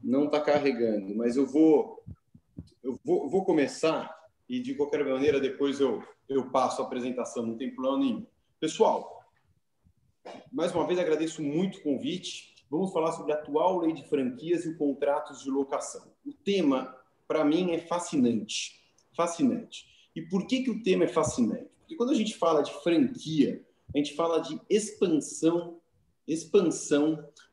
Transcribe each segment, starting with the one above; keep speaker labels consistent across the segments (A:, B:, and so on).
A: Não está carregando, mas eu vou começar e, de qualquer maneira, depois eu passo a apresentação, não tem problema nenhum. Pessoal, mais uma vez agradeço muito o convite. Vamos falar sobre a atual lei de franquias e contratos de locação. O tema, para mim, é fascinante. Fascinante. E por que o tema é fascinante? Porque quando a gente fala de franquia, a gente fala de expansão,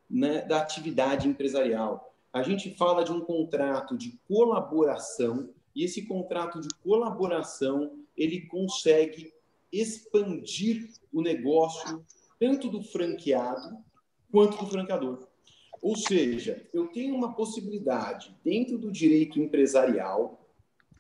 A: né, da atividade empresarial. A gente fala de um contrato de colaboração e esse contrato de colaboração ele consegue expandir o negócio tanto do franqueado quanto do franqueador. Ou seja, eu tenho uma possibilidade dentro do direito empresarial,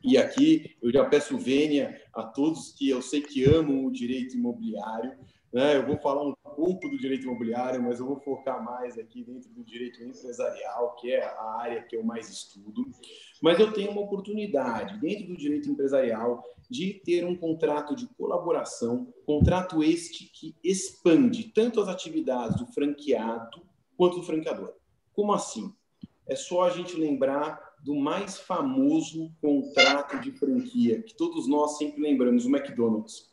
A: e aqui eu já peço vênia a todos que eu sei que amam o direito imobiliário, né? Eu vou falar um pouco do direito imobiliário, mas eu vou focar mais aqui dentro do direito empresarial, que é a área que eu mais estudo. Mas eu tenho uma oportunidade dentro do direito empresarial de ter um contrato de colaboração, contrato este que expande tanto as atividades do franqueado quanto do franqueador. Como assim? É só a gente lembrar do mais famoso contrato de franquia, que todos nós sempre lembramos, o McDonald's.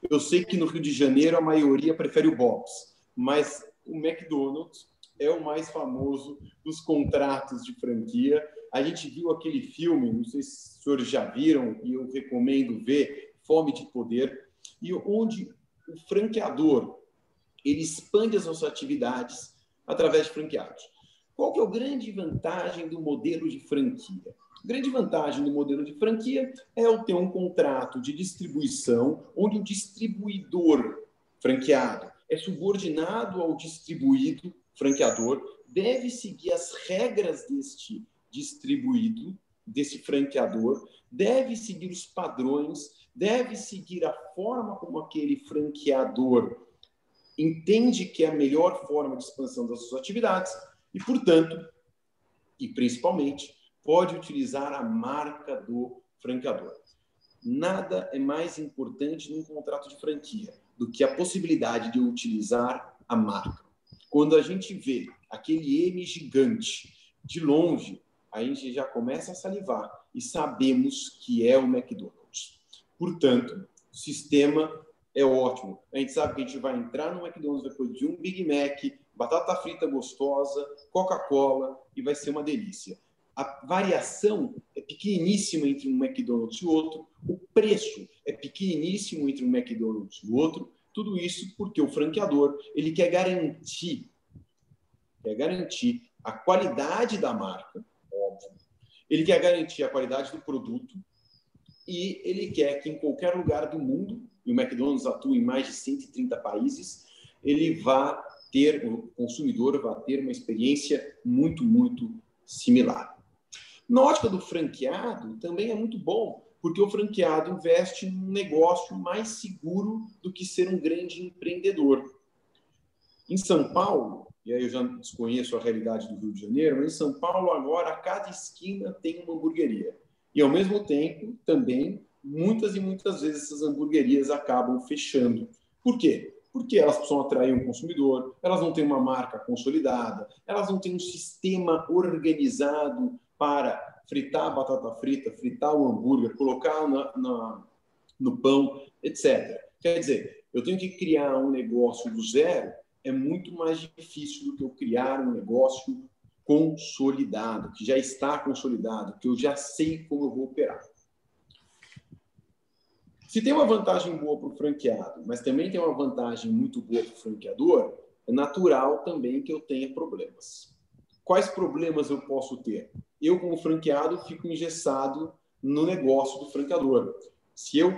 A: Eu sei que no Rio de Janeiro a maioria prefere o Bob's, mas o McDonald's é o mais famoso dos contratos de franquia. A gente viu aquele filme, não sei se os senhores já viram, e eu recomendo ver, Fome de Poder, e onde o franqueador ele expande as suas atividades através de franqueados. Qual que é a grande vantagem do modelo de franquia? A grande vantagem do modelo de franquia é eu ter um contrato de distribuição onde o distribuidor franqueado é subordinado ao distribuído franqueador, deve seguir as regras deste distribuído, desse franqueador, deve seguir os padrões, deve seguir a forma como aquele franqueador entende que é a melhor forma de expansão das suas atividades e, portanto, e principalmente, pode utilizar a marca do franqueador. Nada é mais importante num contrato de franquia do que a possibilidade de utilizar a marca. Quando a gente vê aquele M gigante de longe, a gente já começa a salivar e sabemos que é o McDonald's. Portanto, o sistema é ótimo. A gente sabe que a gente vai entrar no McDonald's depois de um Big Mac, batata frita gostosa, Coca-Cola e vai ser uma delícia. A variação é pequeníssima entre um McDonald's e o outro, o preço é pequeníssimo entre um McDonald's e o outro, tudo isso porque o franqueador ele quer garantir a qualidade da marca, óbvio, ele quer garantir a qualidade do produto e ele quer que em qualquer lugar do mundo, e o McDonald's atua em mais de 130 países, o consumidor vai ter uma experiência muito, muito similar. Na ótica do franqueado, também é muito bom, porque o franqueado investe num negócio mais seguro do que ser um grande empreendedor. Em São Paulo, e aí eu já desconheço a realidade do Rio de Janeiro, mas em São Paulo agora, a cada esquina tem uma hamburgueria. E, ao mesmo tempo, também, muitas e muitas vezes essas hamburguerias acabam fechando. Por quê? Porque elas precisam atrair um consumidor, elas não têm uma marca consolidada, elas não têm um sistema organizado para fritar a batata frita, fritar o hambúrguer, colocar no pão, etc. Quer dizer, eu tenho que criar um negócio do zero, é muito mais difícil do que eu criar um negócio consolidado, que já está consolidado, que eu já sei como eu vou operar. Se tem uma vantagem boa para o franqueado, mas também tem uma vantagem muito boa para o franqueador, é natural também que eu tenha problemas. Quais problemas eu posso ter? Eu, como franqueado, fico engessado no negócio do franqueador. Se eu,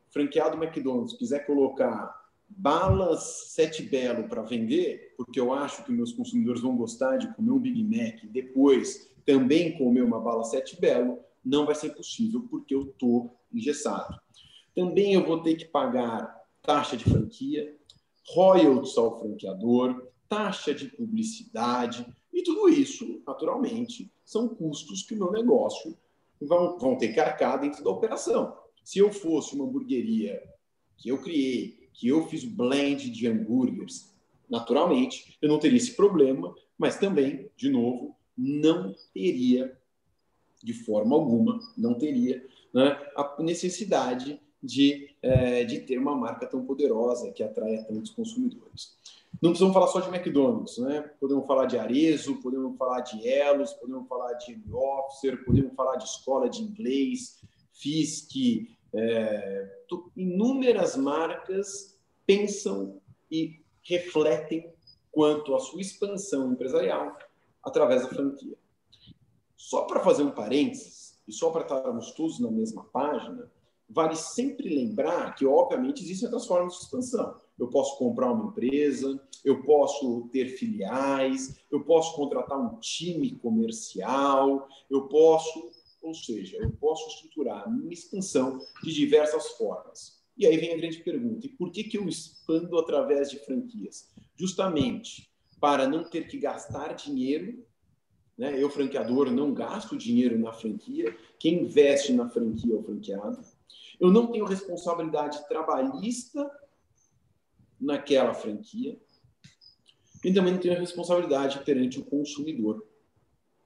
A: franqueado McDonald's, quiser colocar balas Sete Belo para vender, porque eu acho que meus consumidores vão gostar de comer um Big Mac e depois também comer uma bala Sete Belo, não vai ser possível porque eu estou engessado. Também eu vou ter que pagar taxa de franquia, royalties ao franqueador, taxa de publicidade, e tudo isso, naturalmente, são custos que o meu negócio vão ter que arcar dentro da operação. Se eu fosse uma hamburgueria que eu criei, que eu fiz blend de hambúrgueres, naturalmente, eu não teria esse problema, mas também, de novo, não teria, de forma alguma, não teria, né, a necessidade de ter uma marca tão poderosa que atraia tantos consumidores. Não precisamos falar só de McDonald's, né? Podemos falar de Arezzo, podemos falar de Elos, podemos falar de Officer, podemos falar de escola de inglês, Fisk, inúmeras marcas pensam e refletem quanto à sua expansão empresarial através da franquia. Só para fazer um parênteses, e só para estarmos todos na mesma página, vale sempre lembrar que, obviamente, existem outras formas de expansão. Eu posso comprar uma empresa, eu posso ter filiais, eu posso contratar um time comercial, eu posso estruturar a minha expansão de diversas formas. E aí vem a grande pergunta, e por que eu expando através de franquias? Justamente para não ter que gastar dinheiro, né? Eu, franqueador, não gasto dinheiro na franquia, quem investe na franquia é o franqueado. Eu não tenho responsabilidade trabalhista naquela franquia e também não tenho responsabilidade perante o consumidor.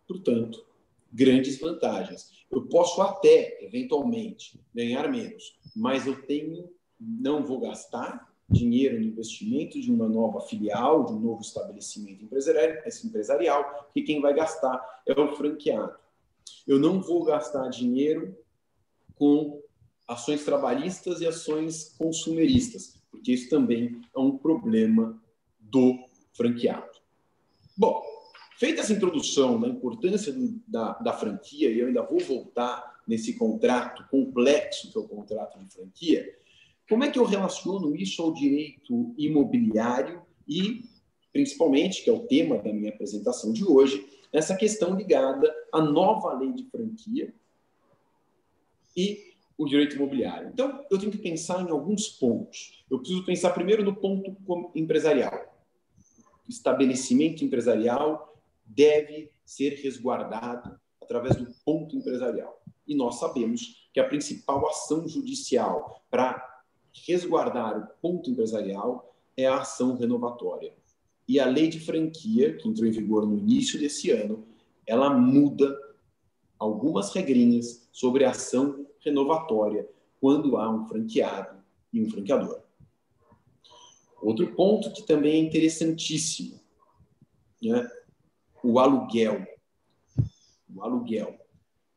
A: Portanto, grandes vantagens. Eu posso até, eventualmente, ganhar menos, mas não vou gastar dinheiro no investimento de uma nova filial, de um novo estabelecimento empresarial, que quem vai gastar é o franqueado. Eu não vou gastar dinheiro com ações trabalhistas e ações consumeristas, porque isso também é um problema do franqueado. Bom, feita essa introdução da importância da franquia, e eu ainda vou voltar nesse contrato complexo que é o contrato de franquia, como é que eu relaciono isso ao direito imobiliário e, principalmente, que é o tema da minha apresentação de hoje, essa questão ligada à nova lei de franquia e o direito imobiliário. Então, eu tenho que pensar em alguns pontos. Eu preciso pensar primeiro no ponto empresarial. O estabelecimento empresarial deve ser resguardado através do ponto empresarial. E nós sabemos que a principal ação judicial para resguardar o ponto empresarial é a ação renovatória. E a lei de franquia, que entrou em vigor no início desse ano, ela muda algumas regrinhas sobre a ação renovatória quando há um franqueado e um franqueador. Outro ponto que também é interessantíssimo, né? O aluguel. O aluguel,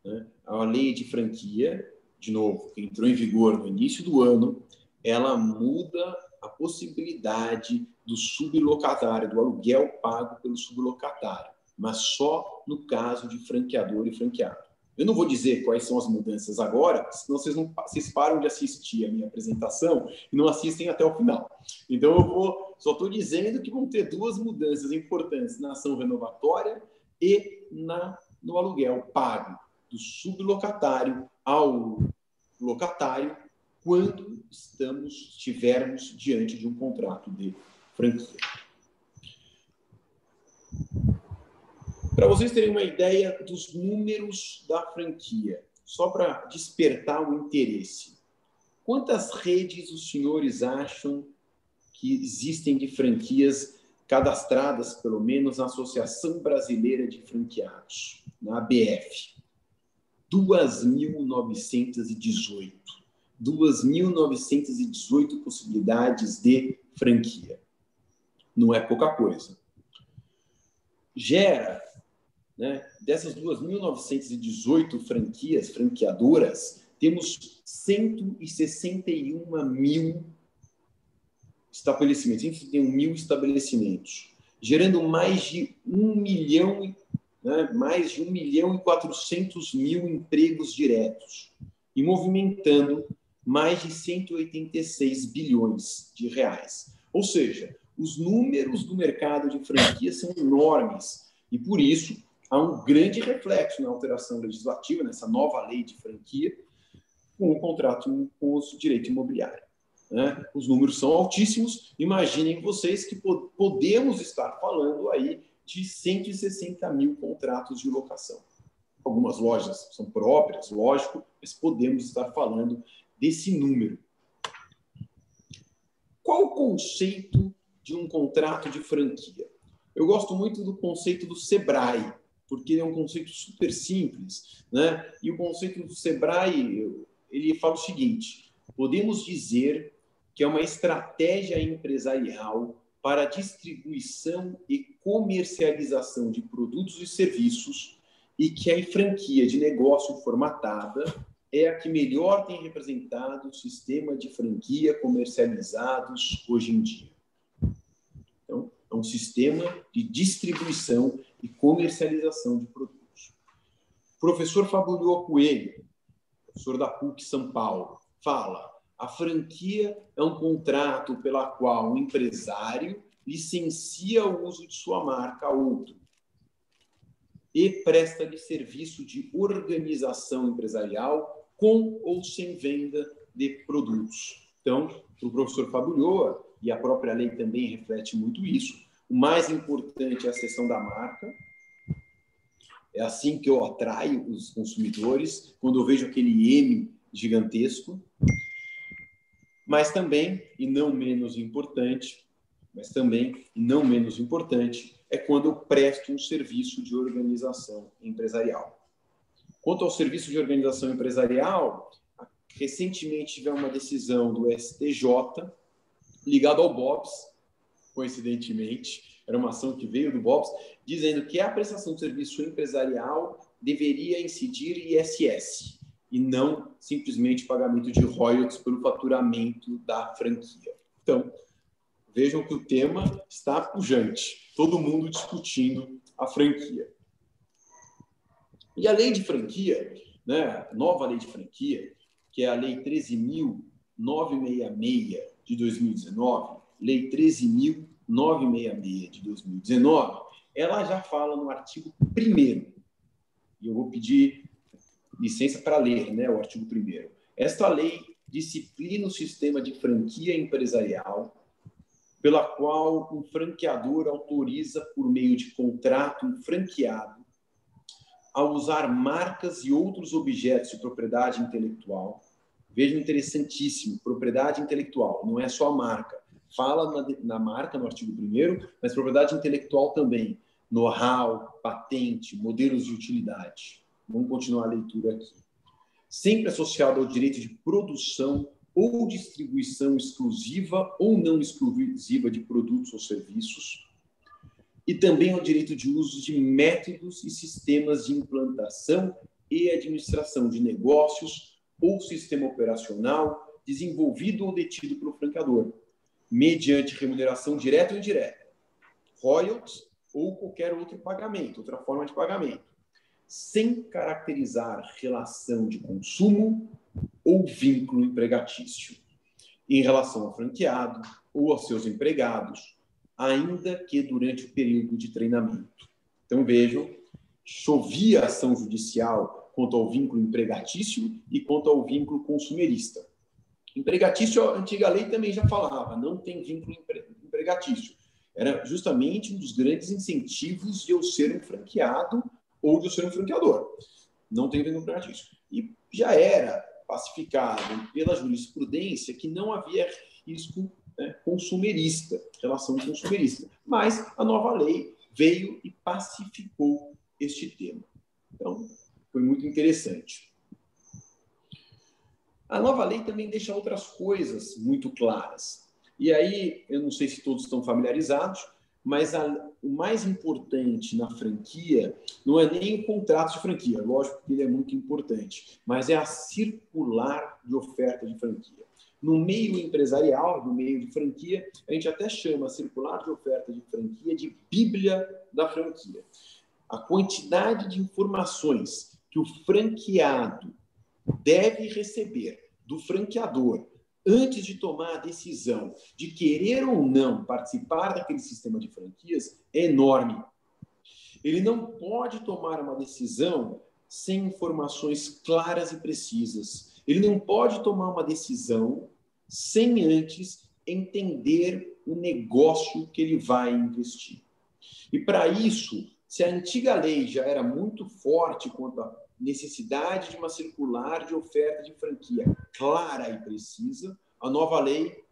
A: né? A lei de franquia, de novo, que entrou em vigor no início do ano, ela muda a possibilidade do sublocatário, do aluguel pago pelo sublocatário, mas só no caso de franqueador e franqueado. Eu não vou dizer quais são as mudanças agora, senão vocês param de assistir a minha apresentação e não assistem até o final. Então, só estou dizendo que vão ter duas mudanças importantes na ação renovatória e no aluguel pago do sublocatário ao locatário quando estivermos diante de um contrato de franquia. Para vocês terem uma ideia dos números da franquia, só para despertar o interesse, quantas redes os senhores acham que existem de franquias cadastradas, pelo menos, na Associação Brasileira de Franqueados, na ABF? 2.918. 2.918 possibilidades de franquia. Não é pouca coisa. Gera, né, dessas 2.918 franqueadoras, temos 161 mil estabelecimentos, 161 mil estabelecimentos, gerando mais de 1 milhão, né, mais de 1.400.000 empregos diretos e movimentando mais de 186 bilhões de reais. Ou seja, os números do mercado de franquia são enormes e, por isso, há um grande reflexo na alteração legislativa, nessa nova lei de franquia, com o contrato com o direito imobiliário. Né? Os números são altíssimos. Imaginem vocês que podemos estar falando aí de 160 mil contratos de locação. Algumas lojas são próprias, lógico, mas podemos estar falando desse número. Qual o conceito de um contrato de franquia? Eu gosto muito do conceito do Sebrae, porque é um conceito super simples, né? E o conceito do Sebrae, ele fala o seguinte: podemos dizer que é uma estratégia empresarial para a distribuição e comercialização de produtos e serviços, e que a franquia de negócio formatada é a que melhor tem representado o sistema de franquia comercializados hoje em dia. Então, é um sistema de distribuição e comercialização de produtos. O professor Fabio Coelho, professor da PUC São Paulo, fala: a franquia é um contrato pela qual o empresário licencia o uso de sua marca a outro e presta-lhe serviço de organização empresarial com ou sem venda de produtos. Então, para o professor Fabio, e a própria lei também reflete muito isso, o mais importante é a cessão da marca. É assim que eu atraio os consumidores, quando eu vejo aquele M gigantesco. Mas também, e não menos importante, é quando eu presto um serviço de organização empresarial. Quanto ao serviço de organização empresarial, recentemente tivemos uma decisão do STJ ligada ao BOPS, coincidentemente, era uma ação que veio do BOPS, dizendo que a prestação de serviço empresarial deveria incidir ISS e não simplesmente pagamento de royalties pelo faturamento da franquia. Então, vejam que o tema está pujante, todo mundo discutindo a franquia. E a lei de franquia, né, a nova lei de franquia, que é a Lei 13.966 de 2019, Lei 13.966 de 2019, ela já fala no artigo 1º, e eu vou pedir licença para ler, né, o artigo 1º. Esta lei disciplina o sistema de franquia empresarial, pela qual um franqueador autoriza, por meio de contrato, um franqueado a usar marcas e outros objetos de propriedade intelectual. Vejam, interessantíssimo, propriedade intelectual, não é só a marca. Fala na marca, no artigo 1º, mas propriedade intelectual também. Know-how, patente, modelos de utilidade. Vamos continuar a leitura aqui. Sempre associado ao direito de produção ou distribuição exclusiva ou não exclusiva de produtos ou serviços, e também ao direito de uso de métodos e sistemas de implantação e administração de negócios ou sistema operacional desenvolvido ou detido pelo franqueador, mediante remuneração direta ou indireta, royalties ou qualquer outro pagamento, outra forma de pagamento, sem caracterizar relação de consumo ou vínculo empregatício, em relação ao franqueado ou aos seus empregados, ainda que durante o período de treinamento. Então, vejam, chovia ação judicial quanto ao vínculo empregatício e quanto ao vínculo consumerista. Empregatício, a antiga lei também já falava, não tem vínculo empregatício. Era justamente um dos grandes incentivos de eu ser um franqueado ou de eu ser um franqueador. Não tem vínculo empregatício. E já era pacificado pela jurisprudência que não havia risco, né, consumerista, relação consumerista. Mas a nova lei veio e pacificou este tema. Então, foi muito interessante. A nova lei também deixa outras coisas muito claras. E aí, eu não sei se todos estão familiarizados, mas o mais importante na franquia não é nem o contrato de franquia, lógico que ele é muito importante, mas é a circular de oferta de franquia. No meio empresarial, no meio de franquia, a gente até chama a circular de oferta de franquia de Bíblia da franquia. A quantidade de informações que o franqueado deve receber do franqueador antes de tomar a decisão de querer ou não participar daquele sistema de franquias é enorme. Ele não pode tomar uma decisão sem informações claras e precisas. Ele não pode tomar uma decisão sem antes entender o negócio que ele vai investir. E para isso, se a antiga lei já era muito forte quanto à necessidade de uma circular de oferta de franquia clara e precisa, a nova lei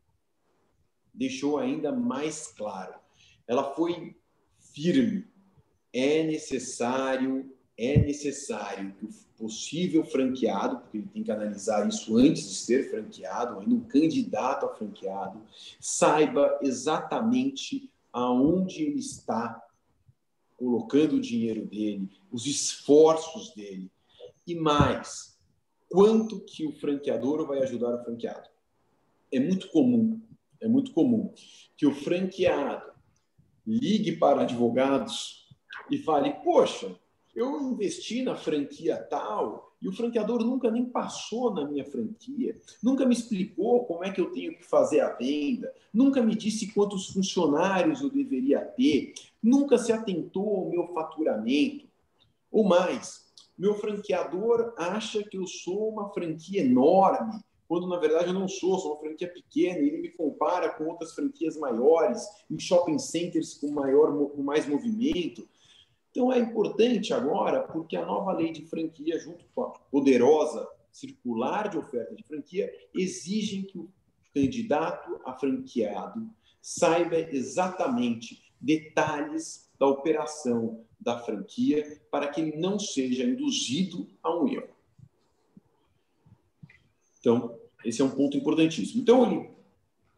A: deixou ainda mais claro. Ela foi firme. é necessário que o possível franqueado, porque ele tem que analisar isso antes de ser franqueado, ainda um candidato a franqueado, saiba exatamente aonde ele está colocando o dinheiro dele, os esforços dele, e mais, quanto que o franqueador vai ajudar o franqueado. É muito comum que o franqueado ligue para advogados e fale, poxa, eu investi na franquia tal e o franqueador nunca nem passou na minha franquia, nunca me explicou como é que eu tenho que fazer a venda, nunca me disse quantos funcionários eu deveria ter, nunca se atentou ao meu faturamento. Ou mais, meu franqueador acha que eu sou uma franquia enorme, quando na verdade eu não sou uma franquia pequena, e ele me compara com outras franquias maiores, em shopping centers com mais movimento. Então é importante agora, porque a nova lei de franquia, junto com a poderosa circular de oferta de franquia, exigem que o candidato a franqueado saiba exatamente detalhes da operação da franquia para que ele não seja induzido a um erro. Então, esse é um ponto importantíssimo. Então,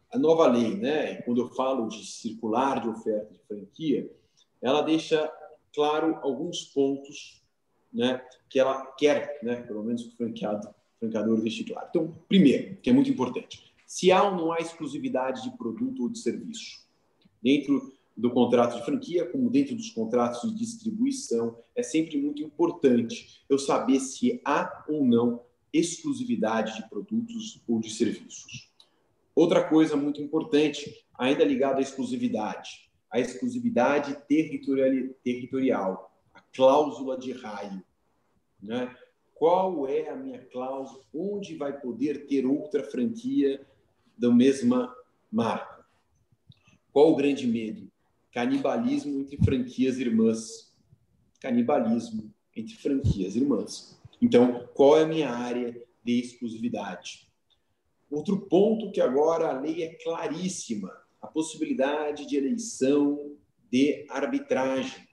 A: a nova lei, né, quando eu falo de circular de oferta de franquia, ela deixa claro alguns pontos, né, que ela quer, né, pelo menos que o franqueador deixe claro. Então, primeiro, que é muito importante, se há ou não há exclusividade de produto ou de serviço dentro do contrato de franquia, como dentro dos contratos de distribuição, é sempre muito importante eu saber se há ou não exclusividade de produtos ou de serviços. Outra coisa muito importante, ainda ligada à exclusividade, a exclusividade territorial, a cláusula de raio, né? Qual é a minha cláusula? Onde vai poder ter outra franquia da mesma marca? Qual o grande medo? Canibalismo entre franquias irmãs. Canibalismo entre franquias irmãs. Então, qual é a minha área de exclusividade? Outro ponto que agora a lei é claríssima, a possibilidade de eleição de arbitragem.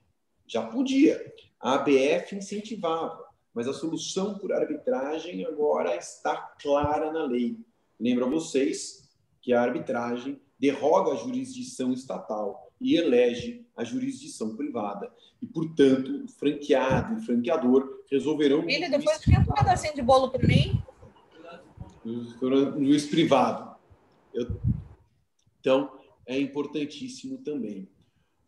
A: Já podia, a ABF incentivava, mas a solução por arbitragem agora está clara na lei. Lembro a vocês que a arbitragem derroga a jurisdição estatal e elege a jurisdição privada. E, portanto, o franqueado e o franqueador resolverão...
B: Filho, depois fica um pedacinho de bolo para mim.
A: No juiz privado. Então, é importantíssimo também.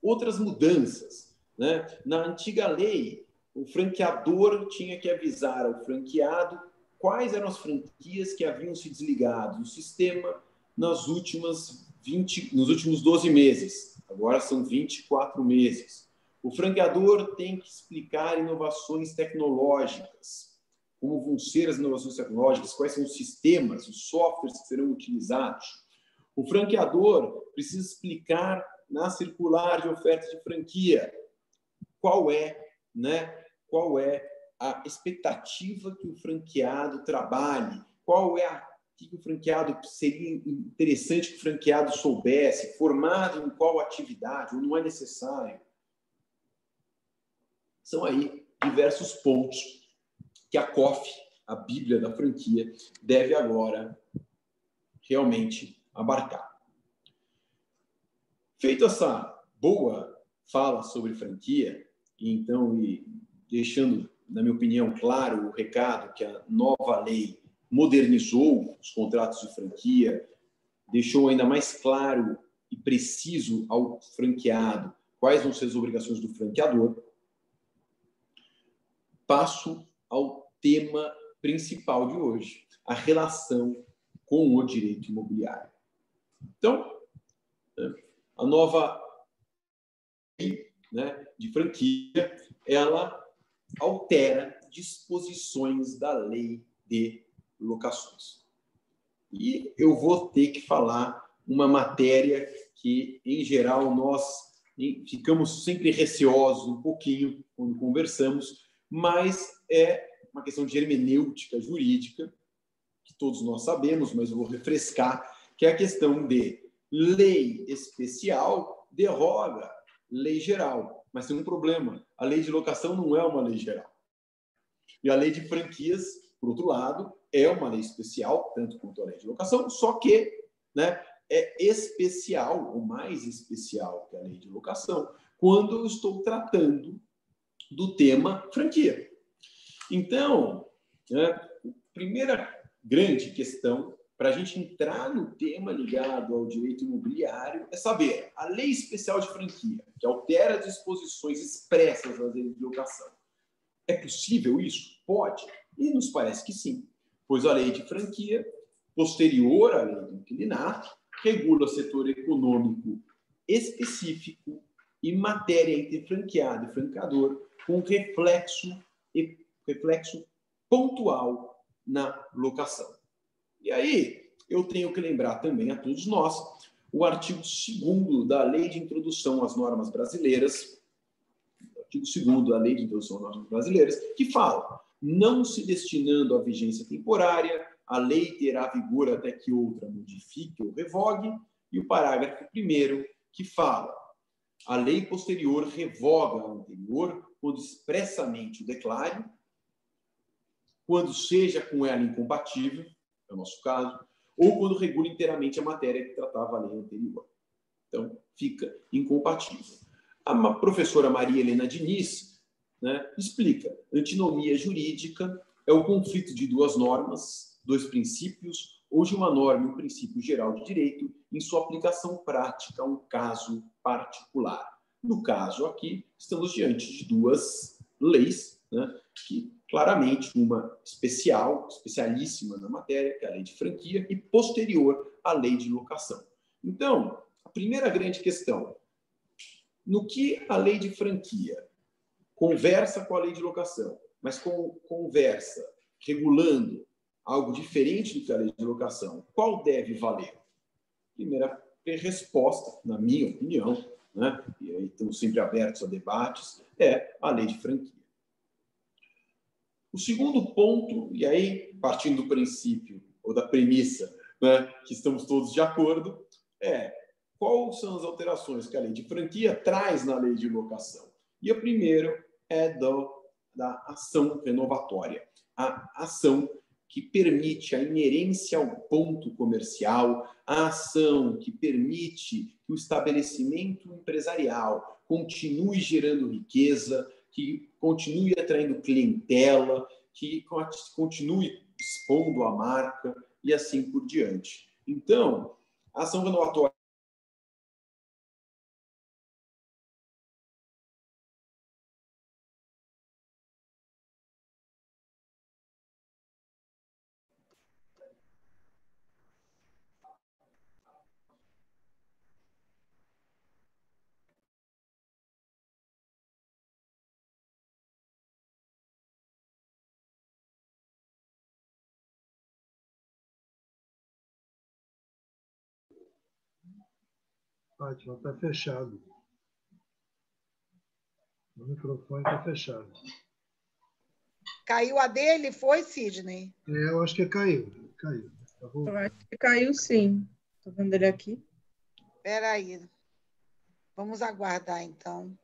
A: Outras mudanças, né? Na antiga lei, o franqueador tinha que avisar ao franqueado quais eram as franquias que haviam se desligado do sistema nos últimos 12 meses. Agora são 24 meses. O franqueador tem que explicar inovações tecnológicas, como vão ser as inovações tecnológicas, quais são os sistemas, os softwares que serão utilizados. O franqueador precisa explicar na circular de oferta de franquia qual é a expectativa que o franqueado trabalhe, qual é que o franqueado seria interessante que o franqueado soubesse, formado em qual atividade, ou não é necessário. São aí diversos pontos que a COF, a Bíblia da franquia, deve agora realmente abarcar. Feito essa boa fala sobre franquia, e deixando, na minha opinião, claro o recado que a nova lei modernizou os contratos de franquia, deixou ainda mais claro e preciso ao franqueado quais vão ser as obrigações do franqueador, passo ao tema principal de hoje, a relação com o direito imobiliário. Então, a nova lei, né, de franquia, ela altera disposições da lei de locações. E eu vou ter que falar uma matéria que, em geral, nós ficamos sempre receosos um pouquinho quando conversamos, mas é uma questão de hermenêutica jurídica, que todos nós sabemos, mas eu vou refrescar, que é a questão de lei especial derroga lei geral. mas tem um problema. A lei de locação não é uma lei geral. E a lei de franquias, por outro lado, é uma lei especial, tanto quanto a lei de locação, só que, né, é especial, ou mais especial que a lei de locação, quando eu estou tratando do tema franquia. Então, né, primeira grande questão para a gente entrar no tema ligado ao direito imobiliário é saber a lei especial de franquia, que altera as disposições expressas das leis de locação. É possível isso? Pode. E nos parece que sim, pois a lei de franquia, posterior à lei do inquilinato, regula o setor econômico específico e matéria entre franqueado e franqueador, com reflexo pontual na locação. E aí, eu tenho que lembrar também a todos nós o artigo 2º da Lei de Introdução às Normas Brasileiras, artigo 2º da Lei de Introdução às Normas Brasileiras, que fala: não se destinando à vigência temporária, a lei terá vigor até que outra modifique ou revogue, e o parágrafo 1º, que fala: a lei posterior revoga a anterior quando expressamente o declare, quando seja com ela incompatível, é o nosso caso, ou quando regula inteiramente a matéria que tratava a lei anterior. Então, fica incompatível. A professora Maria Helena Diniz, né, explica: antinomia jurídica é o conflito de duas normas, dois princípios, ou de uma norma e um princípio geral de direito em sua aplicação prática a um caso particular. No caso aqui, estamos diante de duas leis, né, que claramente uma especialíssima na matéria, que é a lei de franquia, e posterior à lei de locação. Então, a primeira grande questão: no que a lei de franquia conversa com a lei de locação, mas conversa regulando algo diferente do que a lei de locação, qual deve valer? Primeira resposta, na minha opinião, né, e aí estamos sempre abertos a debates, é a lei de franquia. O segundo ponto, e aí partindo do princípio, ou da premissa, né, que estamos todos de acordo, é quais são as alterações que a lei de franquia traz na lei de locação. E a primeira é da ação renovatória, a ação que permite a inerência ao ponto comercial, a ação que permite que o estabelecimento empresarial continue gerando riqueza, que continue atraindo clientela, que continue expondo a marca e assim por diante. Então, a ação renovatória
C: Fátima, está fechado. O microfone está fechado.
D: Caiu a dele? Foi, Sidney?
C: Eu acho que caiu. Caiu.
B: Eu acho que caiu, sim. Estou vendo ele aqui.
D: Espera aí. Vamos aguardar, então.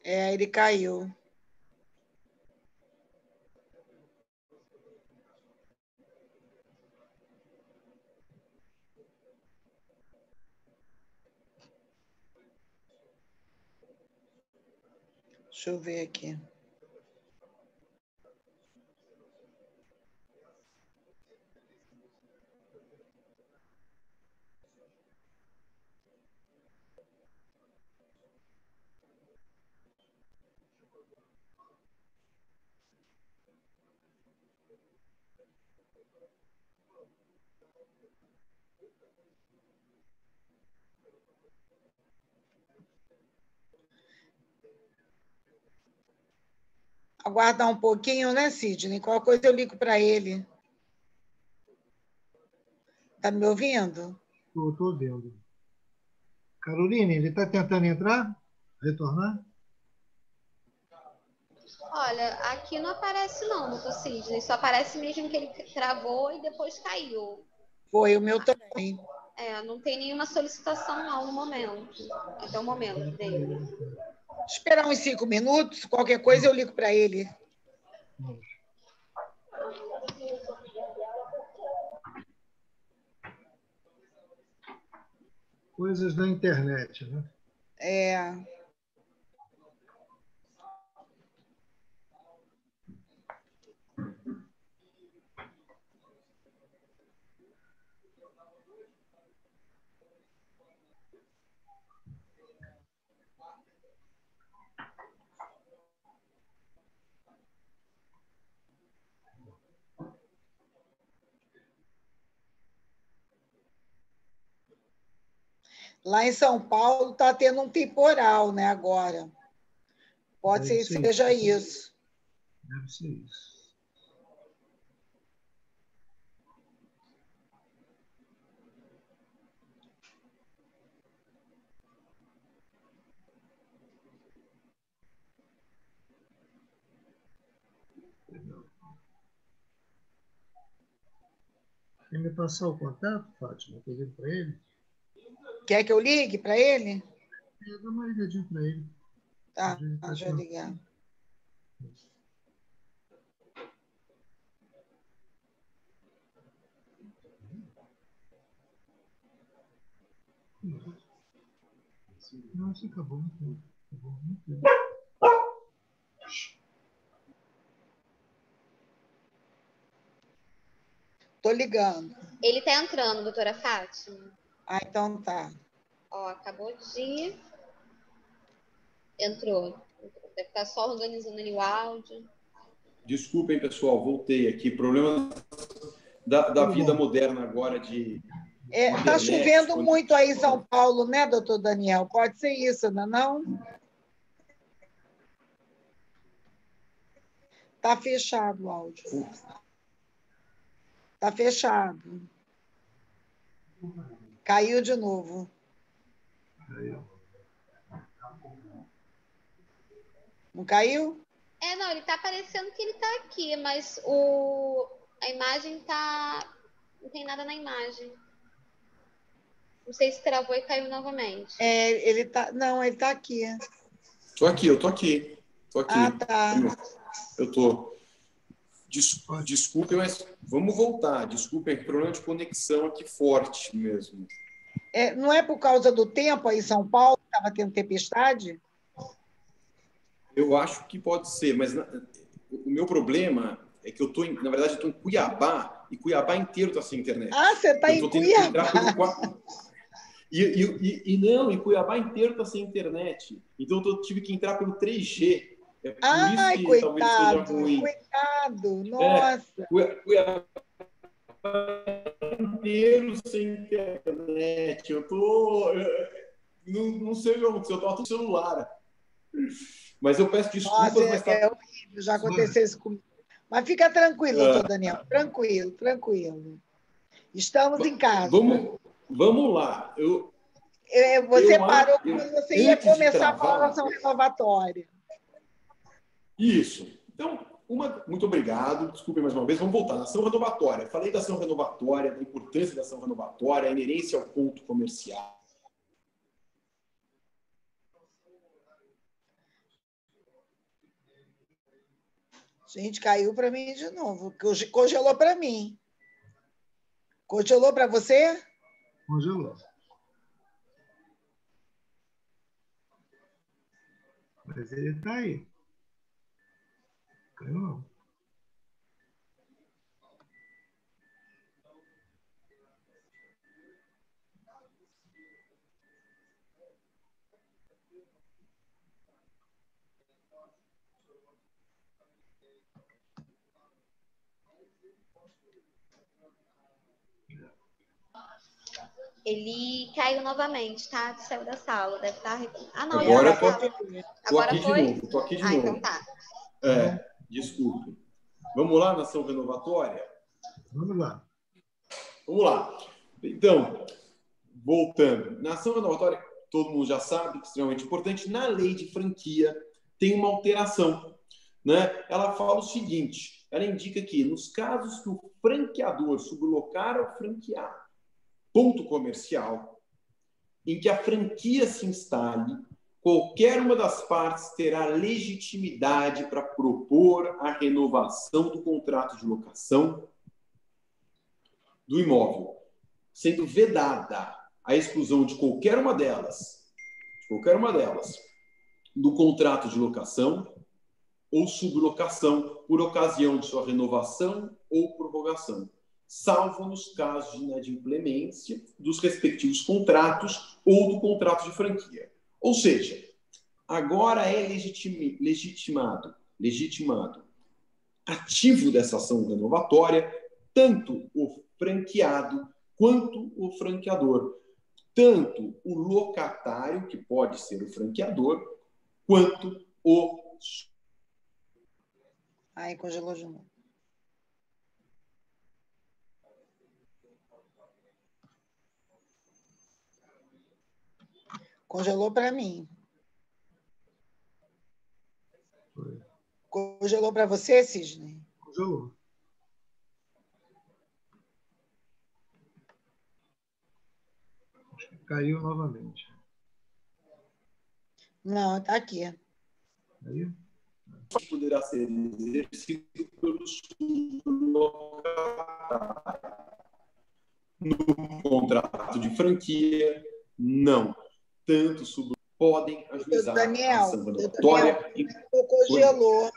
D: Ele caiu. Deixa eu ver aqui. Aguardar um pouquinho, né, Sidney? Qualquer coisa eu ligo para ele. Está me ouvindo?
C: Estou ouvindo. Caroline, ele está tentando entrar? Retornar?
E: Olha, aqui não aparece não, doutor Sidney. Só aparece mesmo que ele travou e depois caiu.
D: Foi o meu também.
E: Não tem nenhuma solicitação não no momento. Até o momento dele.
D: Esperar uns 5 minutos, qualquer coisa eu ligo para ele.
C: Coisas da internet, né?
D: Lá em São Paulo está tendo um temporal, né, agora. Pode ser que seja isso.
C: Deve ser isso. Quer me passar o contato, Fátima? Eu ligo para ele?
D: Quer que eu ligue para ele?
C: Dá uma ligadinha para ele.
D: Tá, deixa eu ligar.
C: Não, isso acabou.
D: Tô ligando.
E: Ele tá entrando, doutora Fátima.
D: Então tá.
E: Ó, acabou de... Entrou. Deve estar só organizando ali o áudio.
A: Desculpem, pessoal, voltei aqui. Problema da vida moderna agora de...
D: Está chovendo muito aí em São Paulo, né, doutor Daniel? Pode ser isso, não? Está fechado o áudio. Está fechado. Caiu de novo. Não caiu?
E: Não, ele está parecendo que ele está aqui, mas a imagem tá... Não tem nada na imagem. Não sei se travou e caiu novamente.
D: Ele tá... Não, ele está aqui.
A: Eu tô aqui.
D: Ah, tá.
A: Eu tô. Desculpem, mas vamos voltar. Desculpem, problema de conexão aqui forte mesmo.
D: Não é por causa do tempo aí em São Paulo, que estava tendo tempestade?
A: Eu acho que pode ser, mas o meu problema é que na verdade, eu estou em Cuiabá, e Cuiabá inteiro está sem internet.
D: Ah, você está em Cuiabá?
A: Em Cuiabá inteiro está sem internet. Então, eu tive que entrar pelo 3G. É por isso que
D: coitado,
A: talvez seja ruim.
D: Coitado, nossa.
A: Cuiabá inteiro sem internet. Eu tô... Não sei o que aconteceu, eu estava no celular. Mas eu peço desculpas.
D: Nossa, é horrível, já aconteceu isso comigo. Mas fica tranquilo, doutor Daniel, tranquilo. Estamos em casa.
A: Vamos lá.
D: Você parou quando você ia começar a falar da ação renovatória.
A: Isso. Então, muito obrigado. Desculpe mais uma vez. Vamos voltar na ação renovatória. Falei da ação renovatória, da importância da ação renovatória, a inerência ao ponto comercial.
D: Gente, caiu para mim de novo. Congelou para mim. Congelou para você?
C: Congelou. Mas ele está aí. Caiu não.
E: Ele caiu novamente, tá? Saiu da sala, deve estar... não,
A: agora
E: ele
A: tô aqui de novo. Tô aqui de novo.
E: Então tá.
A: Desculpe. Vamos lá na ação renovatória?
C: Vamos lá.
A: Então, voltando. Na ação renovatória, todo mundo já sabe que é extremamente importante. Na lei de franquia, tem uma alteração. né? Ela fala o seguinte, ela indica que nos casos que o franqueador sublocar ou franquear ponto comercial em que a franquia se instale, qualquer uma das partes terá legitimidade para propor a renovação do contrato de locação do imóvel, sendo vedada a exclusão de qualquer uma delas, do contrato de locação ou sublocação por ocasião de sua renovação ou prorrogação, salvo nos casos de inadimplência dos respectivos contratos ou do contrato de franquia. Ou seja, agora é legitimado ativo dessa ação renovatória tanto o franqueado quanto o franqueador, tanto o locatário, que pode ser o franqueador, quanto o...
D: Aí congelou de novo. Congelou para mim.
C: Foi.
D: Congelou para você, Cisne?
C: Congelou. Acho que caiu novamente.
D: Não, está aqui.
C: Aí?
A: poderá ser exercido pelo sublocatário. No contrato de franquia, não. Tanto podem ajuizar
D: Daniel,
A: a ação renovatória.
D: Congelou.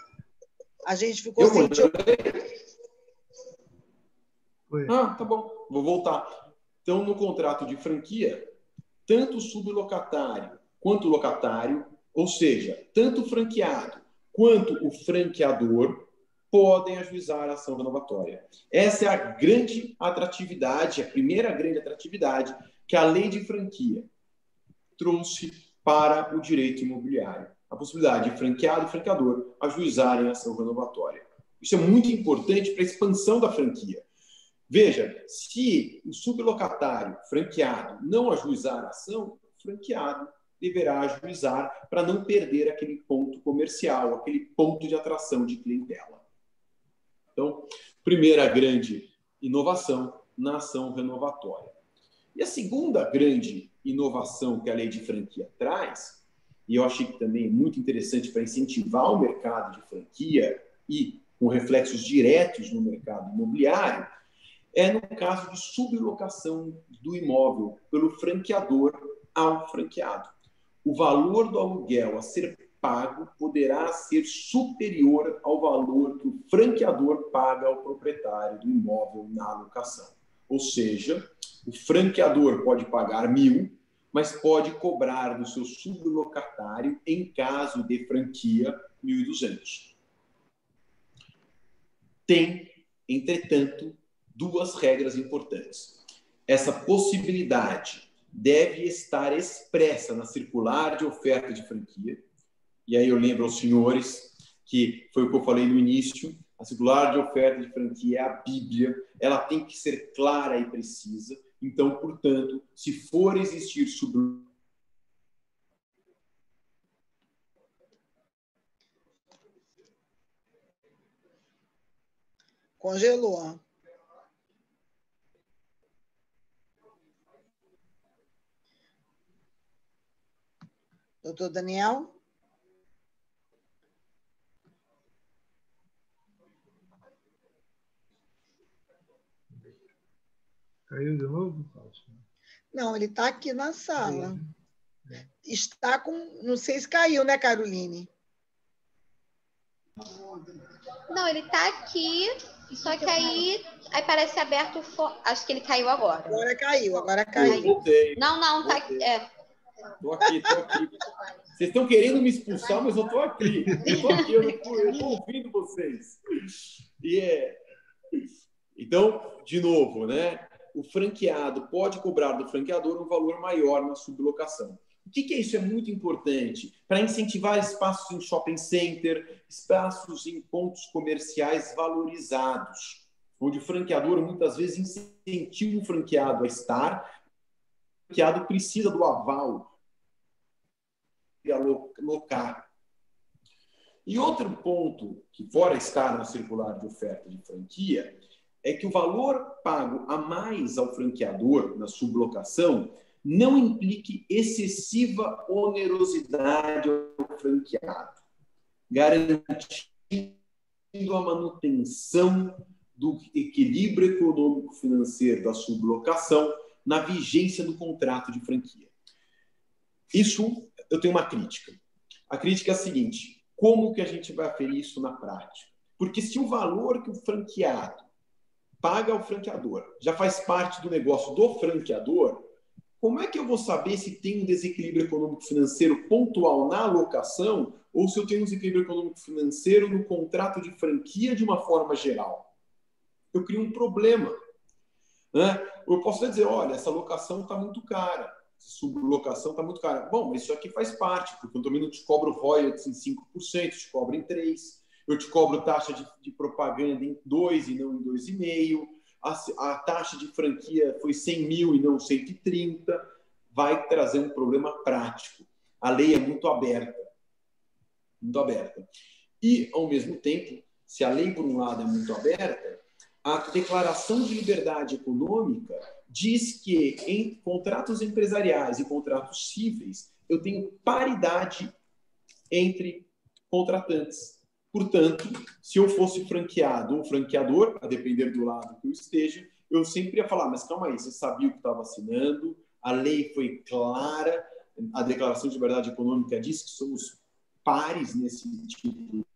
D: A gente ficou sem te ouvir.
A: Ah, tá bom. Vou voltar. Então, no contrato de franquia, tanto o sublocatário quanto o locatário, ou seja, tanto o franqueado quanto o franqueador, podem ajuizar a ação renovatória. Essa é a grande atratividade, a primeira grande atratividade que a lei de franquia trouxe para o direito imobiliário. A possibilidade de franqueado e franqueador ajuizarem a ação renovatória. Isso é muito importante para a expansão da franquia. Veja, se o sublocatário franqueado não ajuizar a ação, o franqueado deverá ajuizar para não perder aquele ponto comercial, aquele ponto de atração de clientela. Então, primeira grande inovação na ação renovatória. E a segunda grande inovação que a lei de franquia traz, e eu achei que também é muito interessante para incentivar o mercado de franquia e com reflexos diretos no mercado imobiliário, é no caso de sublocação do imóvel pelo franqueador ao franqueado. O valor do aluguel a ser pago poderá ser superior ao valor que o franqueador paga ao proprietário do imóvel na locação. Ou seja, o franqueador pode pagar 1.000, mas pode cobrar do seu sublocatário, em caso de franquia, 1.200. Tem, entretanto, duas regras importantes. Essa possibilidade deve estar expressa na circular de oferta de franquia. E aí eu lembro aos senhores que foi o que eu falei no início, a circular de oferta de franquia é a Bíblia, ela tem que ser clara e precisa. Então, portanto, se for existir
D: Congelou. Doutor Daniel?
C: Caiu de novo, Fátima?
D: Não, ele está aqui na sala. Está com... Não sei se caiu, né, Caroline?
E: Não, ele está aqui, só que aí parece aberto. Acho que ele caiu agora.
D: Agora caiu.
A: Eu voltei.
E: Não, tá.
A: Tô aqui. Vocês estão querendo me expulsar, mas eu tô aqui. Eu tô ouvindo vocês. Então, de novo, né? O franqueado pode cobrar do franqueador um valor maior na sublocação. O que é isso? É muito importante para incentivar espaços em shopping center, espaços em pontos comerciais valorizados, onde o franqueador muitas vezes incentiva o franqueado a estar. O franqueado precisa do aval para alocar. E outro ponto, que fora está na circular de oferta de franquia, é que o valor pago a mais ao franqueador na sublocação não implique excessiva onerosidade ao franqueado, garantindo a manutenção do equilíbrio econômico-financeiro da sublocação na vigência do contrato de franquia. Isso, eu tenho uma crítica. A crítica é a seguinte: como que a gente vai aferir isso na prática? Porque se o valor que o franqueado paga ao franqueador já faz parte do negócio do franqueador, como é que eu vou saber se tem um desequilíbrio econômico-financeiro pontual na alocação ou se eu tenho um desequilíbrio econômico-financeiro no contrato de franquia de uma forma geral? Eu crio um problema, né? Eu posso dizer, olha, essa locação está muito cara, essa sublocação está muito cara. Bom, mas isso aqui faz parte, porque eu também não te cobro royalties em 5%, te cobro em 3%. Eu te cobro taxa de propaganda em 2% e não em 2,5%. A taxa de franquia foi 100 mil e não 130. Vai trazer um problema prático. A lei é muito aberta. Muito aberta. E, ao mesmo tempo, se a lei, por um lado, é muito aberta, a Declaração de Liberdade Econômica diz que em contratos empresariais e contratos cíveis eu tenho paridade entre contratantes. Portanto, se eu fosse franqueado ou franqueador, a depender do lado que eu esteja, eu sempre ia falar, mas calma aí, você sabia o que estava assinando, a lei foi clara, a Declaração de Liberdade Econômica diz que somos pares nesse tipo.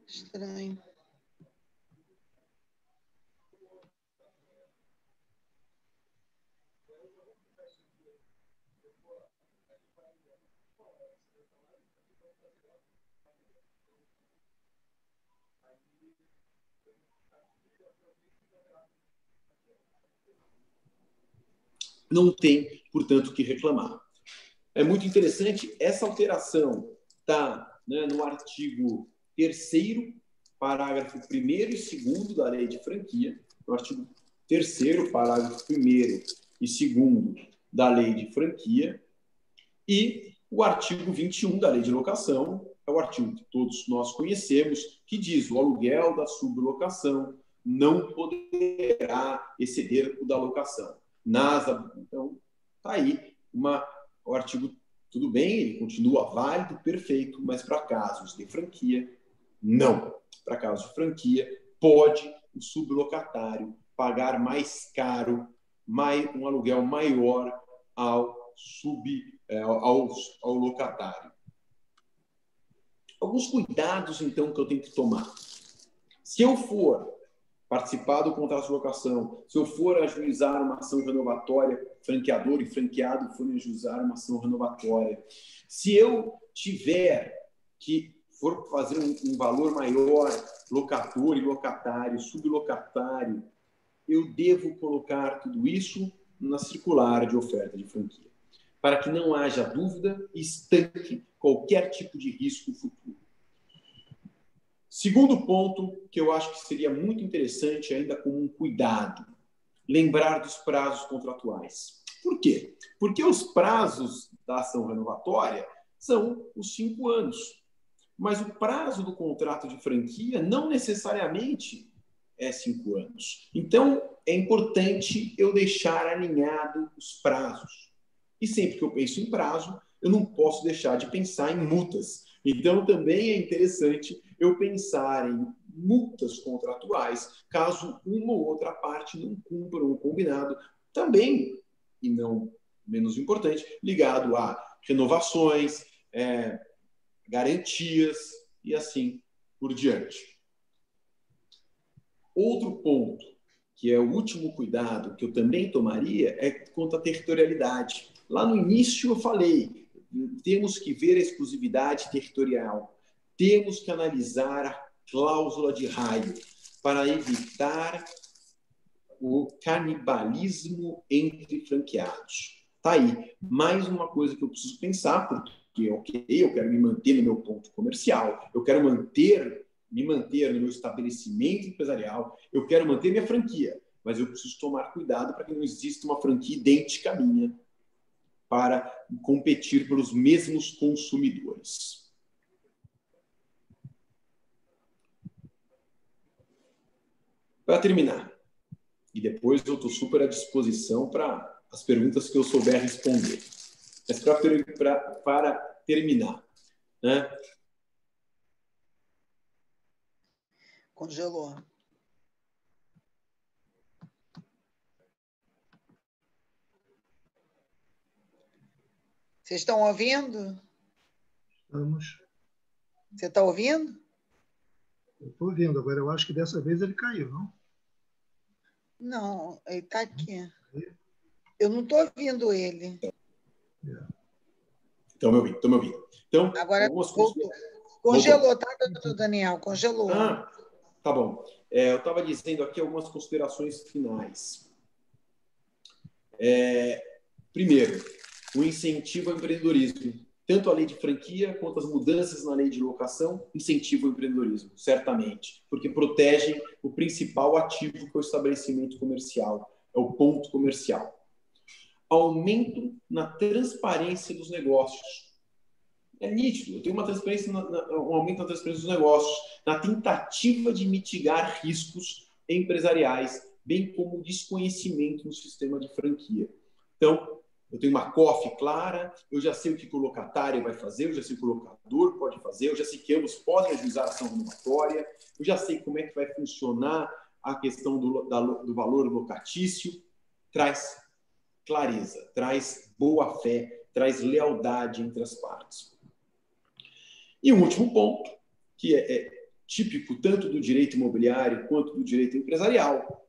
D: Estranho.
A: Não tem, portanto, o que reclamar. É muito interessante, essa alteração está, né, no artigo 3º, parágrafo 1º e 2º da Lei de Franquia, no artigo 3º, parágrafo 1º e 2º da Lei de Franquia, e o artigo 21 da Lei de Locação, é o artigo que todos nós conhecemos, que diz o aluguel da sublocação não poderá exceder o da locação. Então, está aí o artigo, tudo bem, ele continua válido, perfeito, mas para casos de franquia, não. Para casos de franquia, pode o sublocatário pagar mais caro, um aluguel maior ao locatário. Alguns cuidados, então, que eu tenho que tomar. Se eu for participar do contrato de locação, se eu for ajuizar uma ação renovatória, franqueador e franqueado forem ajuizar uma ação renovatória, se eu tiver que for fazer um valor maior, locador e locatário, sublocatário, eu devo colocar tudo isso na circular de oferta de franquia, para que não haja dúvida e estanque qualquer tipo de risco futuro. Segundo ponto, que eu acho que seria muito interessante, ainda como um cuidado, lembrar dos prazos contratuais. Por quê? Porque os prazos da ação renovatória são os 5 anos. Mas o prazo do contrato de franquia não necessariamente é 5 anos. Então, é importante eu deixar alinhado os prazos. E sempre que eu penso em prazo, eu não posso deixar de pensar em multas. Então, também é interessante eu pensar em multas contratuais, caso uma ou outra parte não cumpra o combinado. Também, e não menos importante, ligado a renovações, garantias e assim por diante. Outro ponto, que é o último cuidado que eu também tomaria, é quanto à territorialidade. Lá no início eu falei, temos que ver a exclusividade territorial, temos que analisar a cláusula de raio para evitar o canibalismo entre franqueados. Tá aí, mais uma coisa que eu preciso pensar, porque eu quero me manter no meu ponto comercial, eu quero me manter no meu estabelecimento empresarial, eu quero manter minha franquia, mas eu preciso tomar cuidado para que não exista uma franquia idêntica à minha para competir pelos mesmos consumidores. Para terminar, e depois eu estou super à disposição para as perguntas que eu souber responder. Mas para terminar, né?
D: Congelou. Vocês estão ouvindo?
C: Estamos.
D: Você está ouvindo?
C: Eu estou ouvindo. Agora, eu acho que dessa vez ele caiu, não?
D: Não, ele está aqui. Eu não estou ouvindo ele.
A: Estão me ouvindo. Então,
D: agora voltou. Congelou, tá, doutor Daniel? Congelou.
A: Tá bom. Eu estava dizendo aqui algumas considerações finais. Primeiro, o incentivo ao empreendedorismo. Tanto a lei de franquia quanto as mudanças na lei de locação incentivam o empreendedorismo, certamente, porque protegem o principal ativo que é o estabelecimento comercial, é o ponto comercial. Aumento na transparência dos negócios. É nítido, eu tenho uma transparência, um aumento na transparência dos negócios, na tentativa de mitigar riscos empresariais, bem como o desconhecimento no sistema de franquia. Então, eu tenho uma COF clara, eu já sei o que o locatário vai fazer, eu já sei o que o locador pode fazer, eu já sei que ambos podem ajuizar a ação renovatória, eu já sei como é que vai funcionar a questão do valor locatício. Traz clareza, traz boa-fé, traz lealdade entre as partes. E um último ponto, que é típico tanto do direito imobiliário quanto do direito empresarial,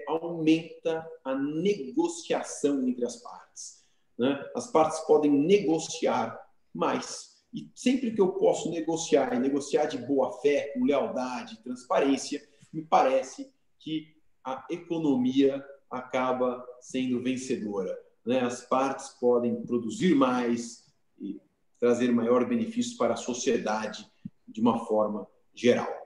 A: aumenta a negociação entre as partes. Né? As partes podem negociar mais. E sempre que eu posso negociar, e negociar de boa-fé, com lealdade, transparência, me parece que a economia acaba sendo vencedora. Né? As partes podem produzir mais e trazer maior benefício para a sociedade de uma forma geral.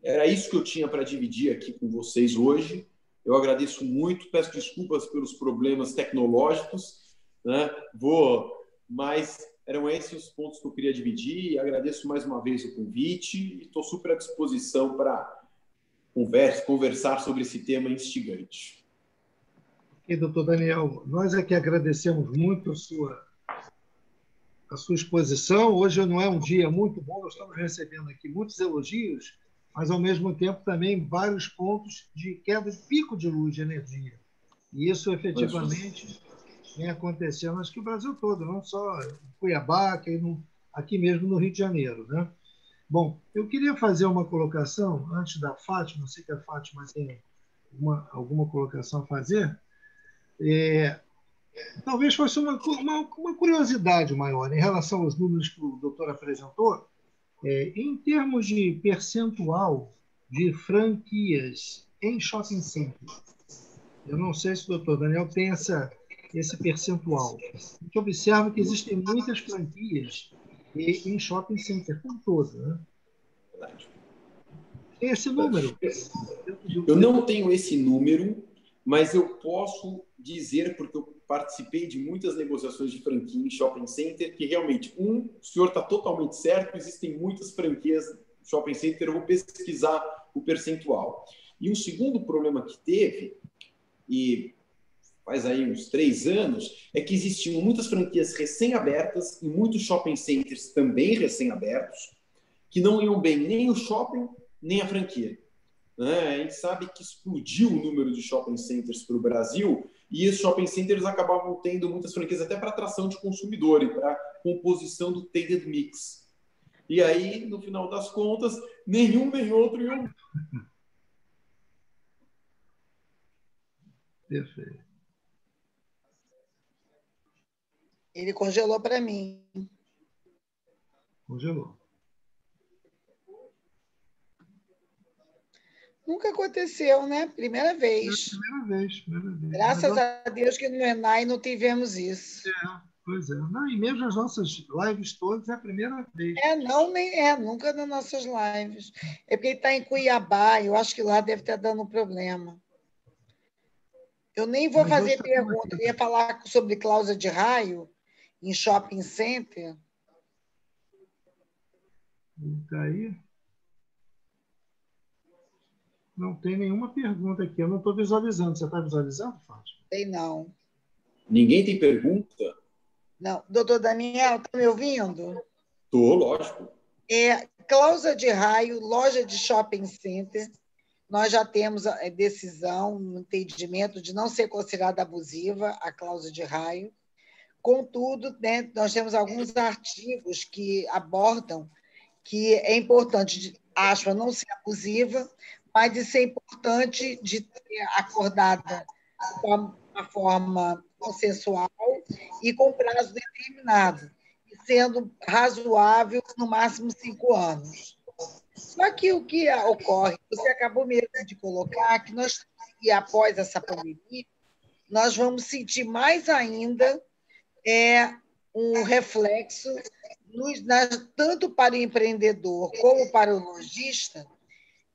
A: Era isso que eu tinha para dividir aqui com vocês hoje. Eu agradeço muito, peço desculpas pelos problemas tecnológicos, né? Mas eram esses os pontos que eu queria dividir. Agradeço mais uma vez o convite e estou super à disposição para conversar sobre esse tema instigante.
C: Ok, doutor Daniel, nós é que agradecemos muito a sua exposição. Hoje não é um dia muito bom, nós estamos recebendo aqui muitos elogios, mas, ao mesmo tempo, também vários pontos de queda de pico de luz de energia. E isso, efetivamente, vem acontecendo, acho que o Brasil todo, não só em Cuiabá, aqui mesmo no Rio de Janeiro. Né? Bom, eu queria fazer uma colocação, antes da Fátima, não sei que a Fátima tem alguma colocação a fazer. Talvez fosse uma curiosidade maior em relação aos números que o doutor apresentou. Em termos de percentual de franquias em shopping centers, eu não sei se o doutor Daniel tem esse percentual. A gente observa que existem muitas franquias em shopping center, como todo. Né? Tem esse número?
A: Eu não tenho esse número, mas eu posso dizer, porque eu participei de muitas negociações de franquia em shopping center, que realmente, o senhor está totalmente certo, existem muitas franquias em shopping center, eu vou pesquisar o percentual. E um segundo problema que teve, e faz aí uns 3 anos, é que existiam muitas franquias recém-abertas e muitos shopping centers também recém-abertos, que não iam bem nem o shopping, nem a franquia. A gente sabe que explodiu o número de shopping centers para o Brasil e esses shopping centers acabavam tendo muitas franquias até para atração de consumidor e para composição do tailored mix. E aí, no final das contas, nenhum nem outro iam.
C: Perfeito.
D: Ele congelou para mim.
C: Congelou.
D: Nunca aconteceu, né? Primeira vez.
C: Primeira vez.
D: Graças a Deus que no ENAI não tivemos isso.
C: Pois é. Não, e mesmo as nossas lives todas é a primeira vez.
D: Nunca nas nossas lives. É porque ele está em Cuiabá, eu acho que lá deve estar dando problema. Eu nem vou
C: Mas
D: fazer
C: hoje
D: pergunta, eu ia falar sobre cláusula de raio em shopping center.
C: Tá aí. Não tem nenhuma pergunta aqui. Eu não estou visualizando. Você está visualizando, Fátima?
D: Sei não.
A: Ninguém tem pergunta?
D: Não. Doutor Daniel, está me ouvindo?
A: Tô, lógico.
D: Cláusula de raio, loja de shopping center. Nós já temos a decisão, um entendimento de não ser considerada abusiva a cláusula de raio. Contudo, né, nós temos alguns artigos que abordam que é importante, acho, não ser abusiva, mas de ser importante de ter acordada de uma forma consensual e com prazo determinado, sendo razoável, no máximo 5 anos. Só que o que ocorre, você acabou mesmo de colocar, que nós, e após essa pandemia, nós vamos sentir mais ainda um reflexo, tanto para o empreendedor como para o lojista,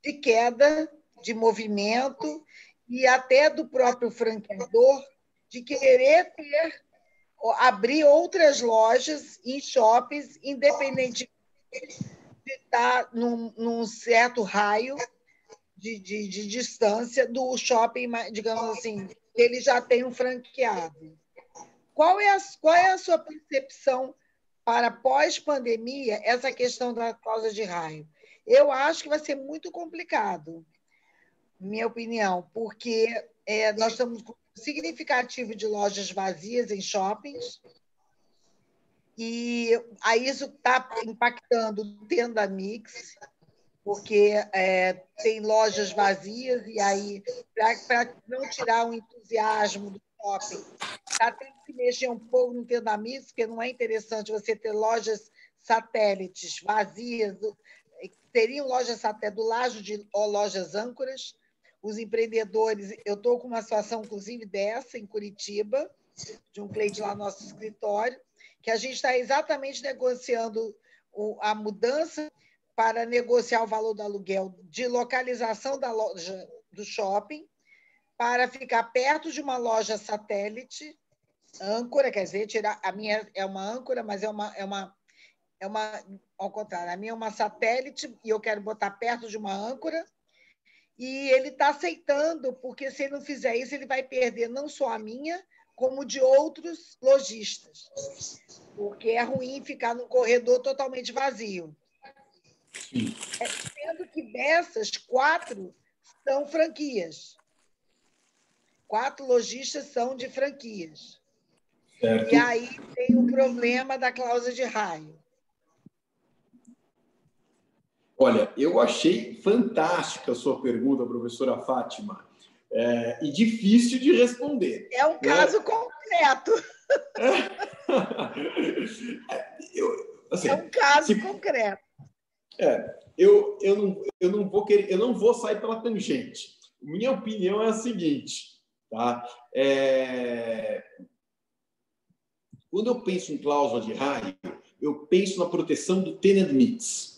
D: de queda de movimento e até do próprio franqueador de querer abrir outras lojas em shoppings, independente de estar num certo raio de distância do shopping, digamos assim, ele já tem um franqueado. Qual é a sua percepção para pós-pandemia, essa questão da cláusula de raio? Eu acho que vai ser muito complicado, minha opinião, porque nós estamos com um significativo de lojas vazias em shoppings, e aí isso está impactando dentro da Mix, porque tem lojas vazias, e aí, para não tirar o entusiasmo do shopping, está tendo que mexer um pouco no Tenda Mix, porque não é interessante você ter lojas satélites vazias, teriam lojas satélites do lado de lojas âncoras. Os empreendedores, eu estou com uma situação, inclusive, dessa em Curitiba, de um cliente lá no nosso escritório, que a gente está exatamente negociando a mudança para negociar o valor do aluguel de localização da loja do shopping, para ficar perto de uma loja satélite, âncora, quer dizer, a minha é uma âncora, mas é uma ao contrário, a minha é uma satélite e eu quero botar perto de uma âncora, e ele está aceitando, porque se ele não fizer isso, ele vai perder não só a minha, como de outros lojistas, porque é ruim ficar num corredor totalmente vazio. Sendo que dessas, 4 são franquias. 4 lojistas são de franquias.
A: Certo.
D: E aí tem o problema da cláusula de raio.
A: Olha, eu achei fantástica a sua pergunta, professora Fátima, e difícil de responder.
D: É um caso concreto.
A: Assim,
D: é um caso concreto.
A: Eu não vou sair pela tangente. Minha opinião é a seguinte, tá? Quando eu penso em cláusula de raio, eu penso na proteção do tenant mix.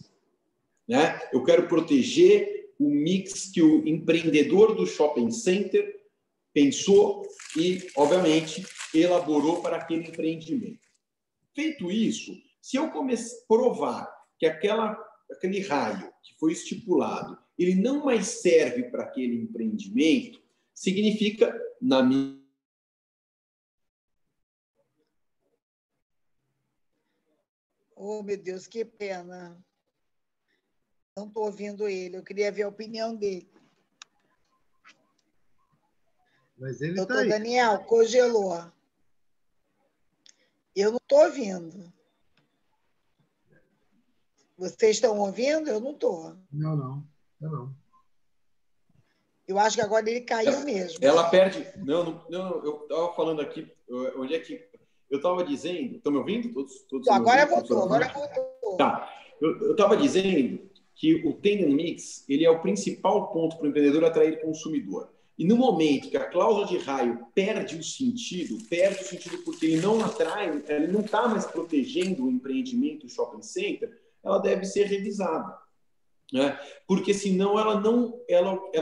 A: Né? Eu quero proteger o mix que o empreendedor do shopping center pensou e, obviamente, elaborou para aquele empreendimento. Feito isso, se eu provar que aquele raio que foi estipulado, ele não mais serve para aquele empreendimento, significa, na minha...
D: Oh, meu Deus, que pena. Não estou ouvindo ele, eu queria ver a opinião dele.
C: Mas ele
D: Doutor
C: está aí.
D: Daniel, congelou. Eu não estou ouvindo. Vocês estão ouvindo? Eu não estou.
C: Não.
D: Eu acho que agora ele caiu mesmo.
A: Ela perde... Não, eu estava falando aqui, onde é que... Eu estava dizendo... Estão me ouvindo? Todos
D: Agora
A: me ouvindo?
D: voltou.
A: Tá. Eu estava dizendo que o tenant mix ele é o principal ponto para o empreendedor atrair consumidor. E no momento que a cláusula de raio perde o sentido porque ele não atrai, ele não está mais protegendo o empreendimento do shopping center, ela deve ser revisada. Né? Porque senão ela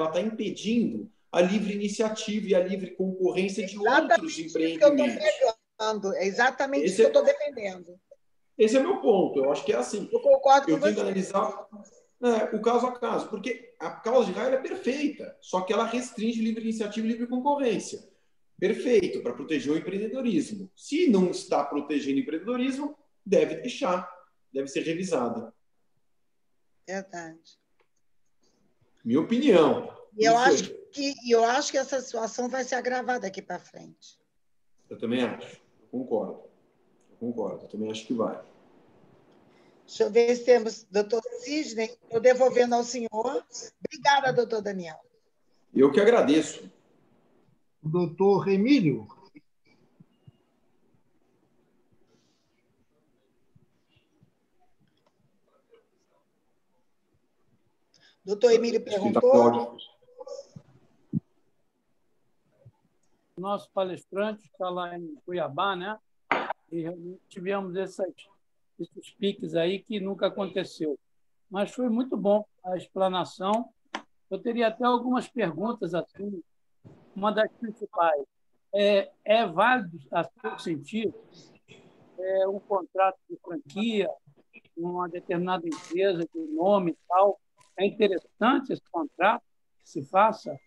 A: está impedindo a livre iniciativa e a livre concorrência de outros
D: Exatamente isso que eu estou
A: empreendimentos.
D: pregando. É exatamente isso
A: Esse
D: que eu estou defendendo.
A: Esse é meu ponto. Eu acho que é assim.
D: Eu concordo
A: Eu
D: com
A: tenho que
D: você.
A: analisar o caso a caso, porque a cláusula de Raia é perfeita, só que ela restringe livre iniciativa e livre concorrência. Perfeito, para proteger o empreendedorismo. Se não está protegendo o empreendedorismo, deve deixar, deve ser revisada.
D: Verdade.
A: Minha opinião.
D: E eu acho que essa situação vai se agravar daqui para frente.
A: Eu também acho. Concordo. Eu também acho que vai.
D: Deixa eu ver se temos doutor Sidney. Estou devolvendo ao senhor. Obrigada, doutor Daniel.
A: Eu que agradeço.
C: O doutor Emílio.
D: Doutor Emílio perguntou.
F: Nosso palestrante está lá em Cuiabá, né? E realmente tivemos esses piques aí que nunca aconteceu. Mas foi muito bom a explanação. Eu teria até algumas perguntas assim. Uma das principais é válido, a seu sentido, um contrato de franquia, uma determinada empresa, de nome e tal. É interessante esse contrato que se faça?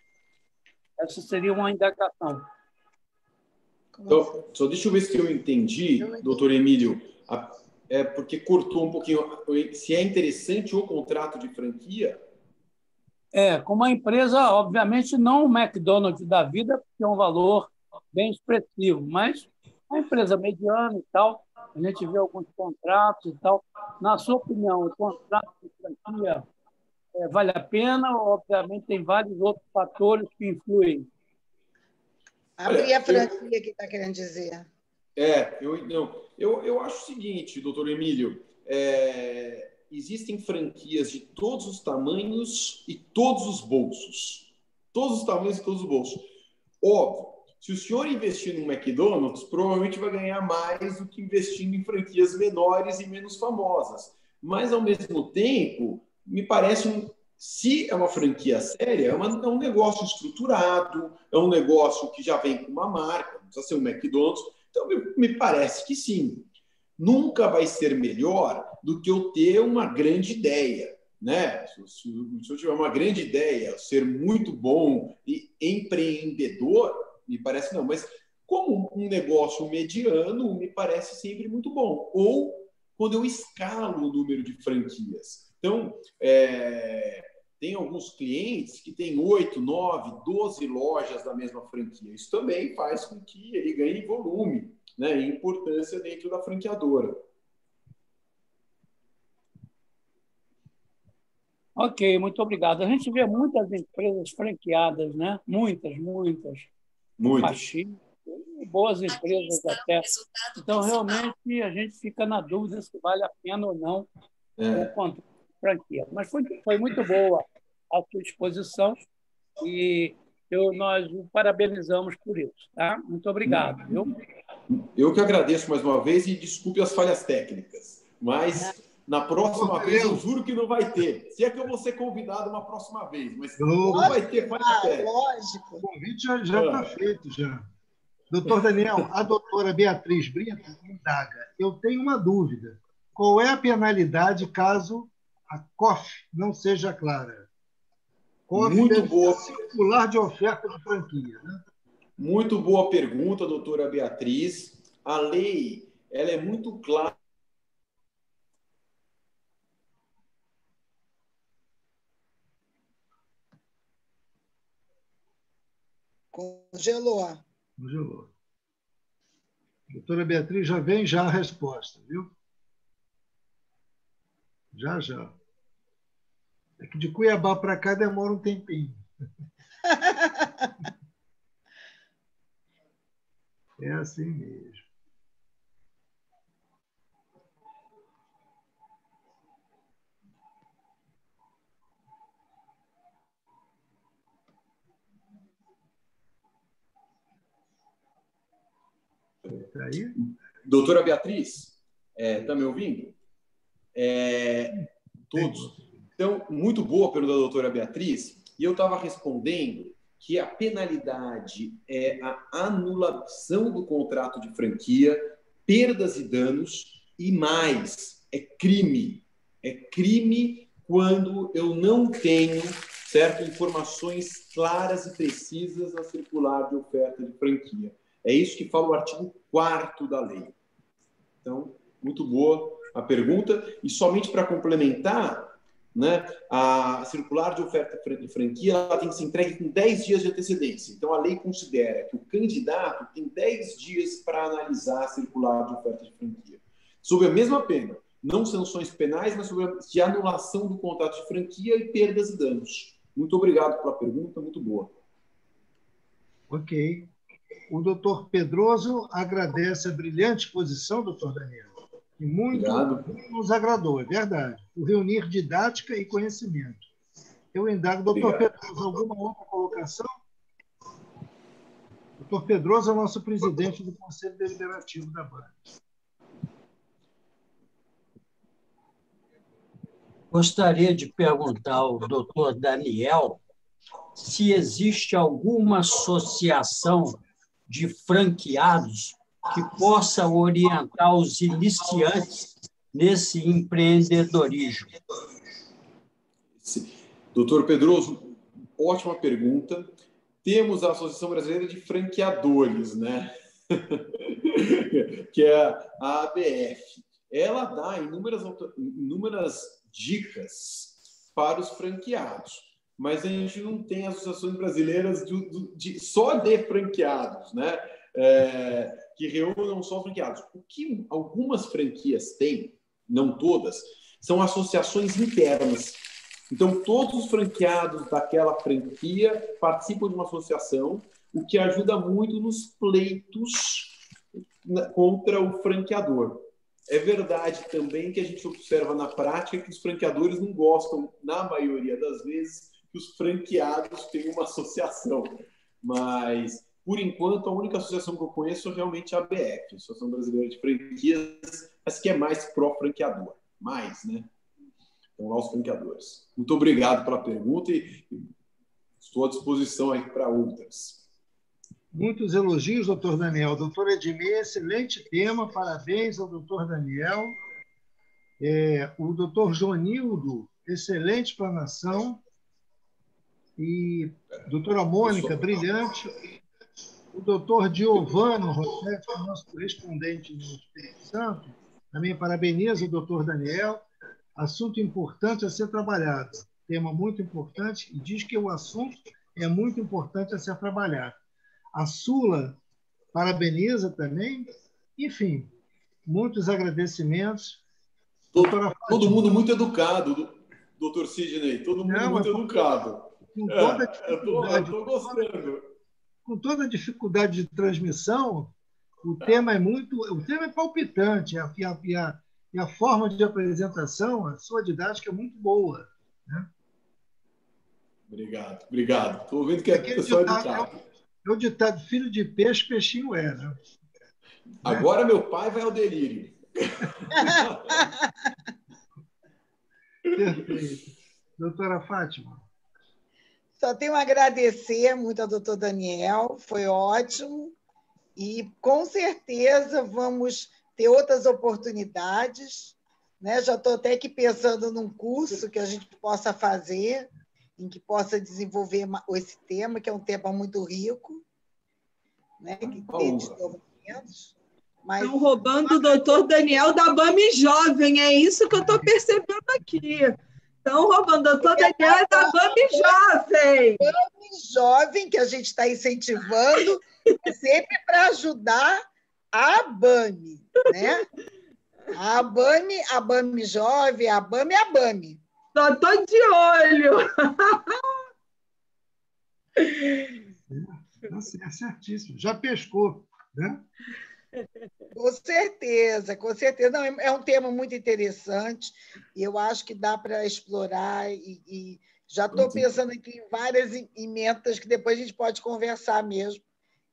F: Essa seria uma indagação.
A: Então, só deixa eu ver se eu entendi, doutor Emílio. Porque cortou um pouquinho. Se é interessante o contrato de franquia?
F: Como a empresa, obviamente, não o McDonald's da vida, porque é um valor bem expressivo, mas a empresa mediana e tal, a gente vê alguns contratos e tal. Na sua opinião, o contrato de franquia vale a pena ou, obviamente, tem vários outros fatores que influem?
D: Abrir a franquia que está querendo dizer.
A: Eu acho o seguinte, doutor Emílio, existem franquias de todos os tamanhos e todos os bolsos. Todos os tamanhos e todos os bolsos. Óbvio, se o senhor investir no McDonald's, provavelmente vai ganhar mais do que investindo em franquias menores e menos famosas. Mas, ao mesmo tempo, me parece se é uma franquia séria, é um negócio estruturado, é um negócio que já vem com uma marca, não precisa ser um McDonald's. Então, me parece que sim. Nunca vai ser melhor do que eu ter uma grande ideia, né? Se eu tiver uma grande ideia, ser muito bom e empreendedor, me parece não. Mas como um negócio mediano, me parece sempre muito bom. Ou quando eu escalo o número de franquias. Então, tem alguns clientes que têm 8, 9, 12 lojas da mesma franquia. Isso também faz com que ele ganhe volume, né, e importância dentro da franqueadora.
F: Ok, muito obrigado. A gente vê muitas empresas franqueadas, né? Muitas. Boas empresas até. Então, realmente, a gente fica na dúvida se vale a pena ou não o contrato de franquia. Mas foi muito boa a sua exposição e nós o parabenizamos por isso. Tá? Muito obrigado. Viu?
A: Eu que agradeço mais uma vez e desculpe as falhas técnicas, mas na próxima vez eu juro que não vai ter. Se é que eu vou ser convidado uma próxima vez, mas não vai ter falha técnica.
D: Lógico.
C: O convite já está feito, já. Doutor Daniel, a doutora Beatriz Brito indaga. Eu tenho uma dúvida. Qual é a penalidade caso a COF não seja clara? COF
A: muito boa.
C: Circular de oferta de franquia, né?
A: Muito boa pergunta, doutora Beatriz. A lei ela é muito clara.
D: Congelou.
C: Doutora Beatriz, já vem já a resposta, viu? Já. É que de Cuiabá para cá demora um tempinho. É assim mesmo. Tá aí?
A: Doutora Beatriz, está me ouvindo? Todos. Então, muito boa a pergunta da doutora Beatriz, e eu estava respondendo que a penalidade é a anulação do contrato de franquia, perdas e danos, e mais, é crime. É crime quando eu não tenho, certo, informações claras e precisas na circular de oferta de franquia. É isso que fala o artigo 4º da lei. Então, muito boa a pergunta. E somente para complementar, né, a circular de oferta de franquia ela tem que ser entregue com 10 dias de antecedência. Então, a lei considera que o candidato tem 10 dias para analisar a circular de oferta de franquia. Sob a mesma pena, não sanções penais, mas sobre de anulação do contrato de franquia e perdas e danos. Muito obrigado pela pergunta, muito boa.
C: Ok. O doutor Pedroso agradece a brilhante exposição, doutor Daniel, e muito nos agradou, é verdade, por reunir didática e conhecimento. Eu indago, doutor Pedroso, alguma outra colocação? Doutor Pedroso é o nosso presidente do Conselho Deliberativo da BAN.
G: Gostaria de perguntar ao doutor Daniel se existe alguma associação de franqueados que possa orientar os iniciantes nesse empreendedorismo.
A: Doutor Pedroso, ótima pergunta. Temos a Associação Brasileira de Franqueadores, né? Que é a ABF. Ela dá inúmeras dicas para os franqueados, mas a gente não tem associações brasileiras só de franqueados, né? Que reúnam só franqueados. O que algumas franquias têm, não todas, são associações internas. Então, todos os franqueados daquela franquia participam de uma associação, o que ajuda muito nos pleitos contra o franqueador. É verdade também que a gente observa na prática que os franqueadores não gostam, na maioria das vezes, que os franqueados tenham uma associação. Mas, por enquanto, a única associação que eu conheço é realmente a ABF, a Associação Brasileira de Franquias, mas que é mais pró-franqueador. Mais, né? Então, lá os franqueadores. Muito obrigado pela pergunta e estou à disposição aí para outras.
C: Muitos elogios, doutor Daniel. Doutor Edmir, excelente tema, parabéns ao doutor Daniel. O doutor Joanildo, excelente explanação. E doutora Mônica, brilhante. O doutor Giovano Rossetti, que é o nosso correspondente no Espírito Santo, também parabeniza o doutor Daniel. Assunto importante a ser trabalhado, tema muito importante, e diz que o assunto é muito importante a ser trabalhado. A Sula parabeniza também. Enfim, muitos agradecimentos.
A: Todo mundo muito educado, doutor Sidney. Todo mundo muito educado.
C: Com toda
A: dificuldade, eu estou gostando.
C: Com toda a dificuldade de transmissão, o tema é palpitante, e a forma de apresentação, a sua didática é muito boa. Né?
A: Obrigado. Estou ouvindo que é pessoal educado.
C: É o ditado, filho de peixe, peixinho é. Né?
A: Agora meu pai vai ao delírio.
C: Perfeito. Doutora Fátima.
D: Só tenho a agradecer muito ao doutor Daniel, foi ótimo, e com certeza vamos ter outras oportunidades. Né? Já estou até aqui pensando num curso que a gente possa fazer, em que possa desenvolver esse tema, que é um tema muito rico, né? Que tem desdobramentos. Mas...
B: Estão roubando o doutor Daniel da BAME Jovem, é isso que eu estou percebendo aqui. Estão roubando o doutor Daniel da BAME Jovem.
D: BAME Jovem, que a gente está incentivando, sempre para ajudar a BAME, né? A BAME Jovem, a BAME.
B: Só estou de olho.
C: É certíssimo. Já pescou, né?
D: Com certeza, com certeza. Não, é um tema muito interessante e eu acho que dá para explorar e já estou pensando aqui em várias emendas que depois a gente pode conversar mesmo.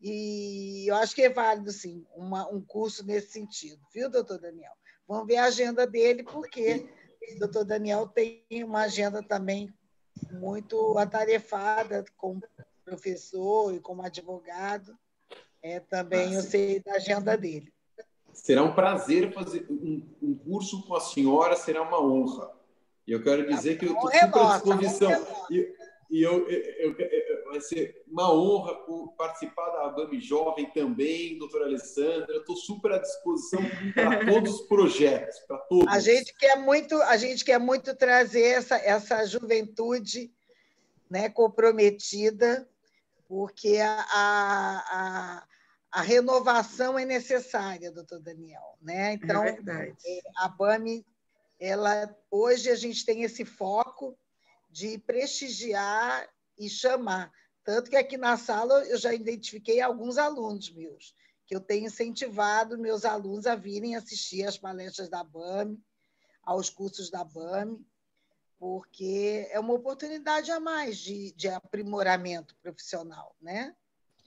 D: E eu acho que é válido, sim, um curso nesse sentido. Viu, doutor Daniel? Vamos ver a agenda dele, porque o doutor Daniel tem uma agenda também muito atarefada, com professor e como advogado, também eu sei da agenda dele.
A: Será um prazer fazer um curso com a senhora, será uma honra. E eu quero dizer que eu estou super à disposição. Vai ser uma honra participar da ABAME Jovem também, doutora Alessandra. Eu estou super à disposição para todos os projetos, para todos.
D: A gente quer muito trazer essa juventude, né, comprometida, porque a renovação é necessária, doutor Daniel. Né? Então, a ABAME, hoje a gente tem esse foco de prestigiar e chamar. Tanto que aqui na sala eu já identifiquei alguns alunos meus, que eu tenho incentivado meus alunos a virem assistir às palestras da ABAME, aos cursos da ABAME, porque é uma oportunidade a mais de aprimoramento profissional, né?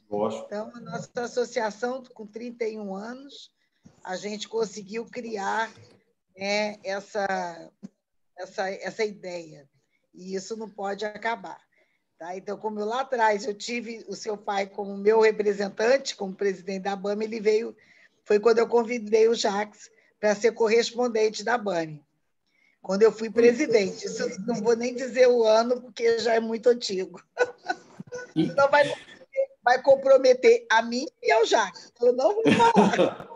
D: Então, a nossa associação, com 31 anos, a gente conseguiu criar, né, essa ideia. E isso não pode acabar. Tá? Então, como lá atrás eu tive o seu pai como meu representante, como presidente da ABAME, ele veio, foi quando eu convidei o Jacques para ser correspondente da ABAME, quando eu fui presidente. Isso eu não vou nem dizer o ano, porque já é muito antigo. Então, vai comprometer a mim e ao Jacques. Eu não vou falar.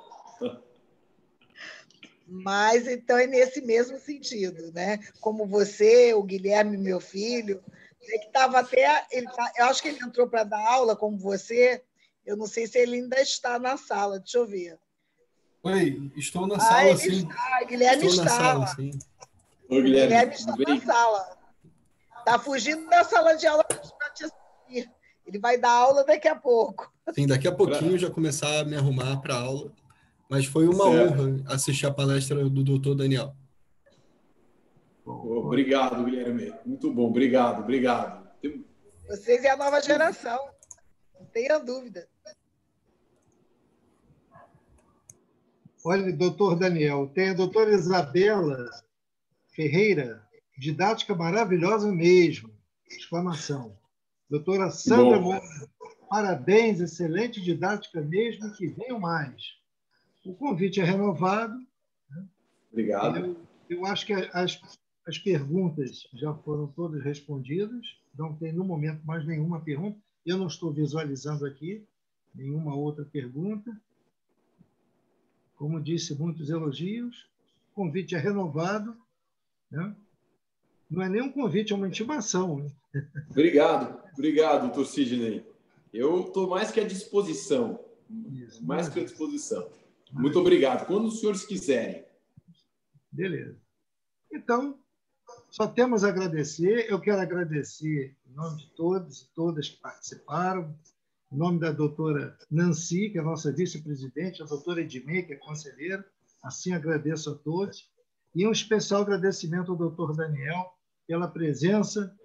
D: Mas, então, é nesse mesmo sentido, né? Como você, o Guilherme, meu filho, que estava até... eu acho que ele entrou para dar aula, como você. Eu não sei se ele ainda está na sala. Deixa eu ver.
H: Oi, estou na sala, sim.
D: Guilherme
H: estou
D: está.
H: na sala, sim.
A: Oi, Guilherme
D: está na sala. Está fugindo da sala de aula para te assistir. Ele vai dar aula daqui a pouco.
H: Sim, daqui a pouquinho já começar a me arrumar para a aula. Mas foi uma honra assistir a palestra do doutor Daniel.
A: Obrigado, Guilherme. Muito bom. Obrigado.
D: Vocês é a nova geração. Não tenha dúvida.
C: Olha, doutor Daniel, tem a doutora Isabela Ferreira, didática maravilhosa mesmo, exclamação. Doutora Sandra Moura, parabéns, excelente didática mesmo, que venham mais. O convite é renovado. Né?
A: Obrigado.
C: Eu acho que as perguntas já foram todas respondidas, não tem no momento mais nenhuma pergunta. Eu não estou visualizando aqui nenhuma outra pergunta. Como disse, muitos elogios. O convite é renovado. Né? Não é nem um convite, é uma intimação. Né?
A: Obrigado, doutor Sidney. Eu estou mais que à disposição.
C: Isso,
A: mais que à disposição. Muito obrigado. Quando os senhores quiserem.
C: Beleza. Então, só temos a agradecer. Eu quero agradecer em nome de todos e todas que participaram, em nome da doutora Nancy, que é a nossa vice-presidente, a doutora Edmê, que é conselheira. Assim, agradeço a todos. E um especial agradecimento ao doutor Daniel pela presença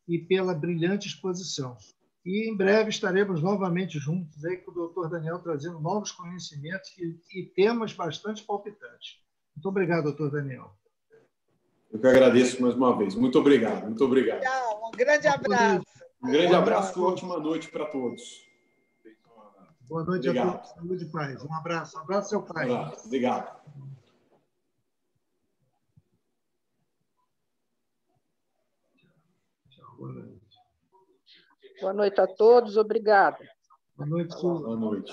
C: e pela brilhante exposição. E em breve estaremos novamente juntos aí com o doutor Daniel trazendo novos conhecimentos e temas bastante palpitantes. Muito obrigado, doutor Daniel.
A: Eu que agradeço mais uma vez. Muito obrigado.
D: Tchau, um grande abraço.
A: Um grande abraço e ótima noite para todos.
C: Boa noite a todos. Saúde e paz. Um abraço. Um abraço, seu pai.
A: Obrigado.
C: Boa noite.
I: Boa noite a todos. Obrigado.
C: Boa noite.
A: Boa noite.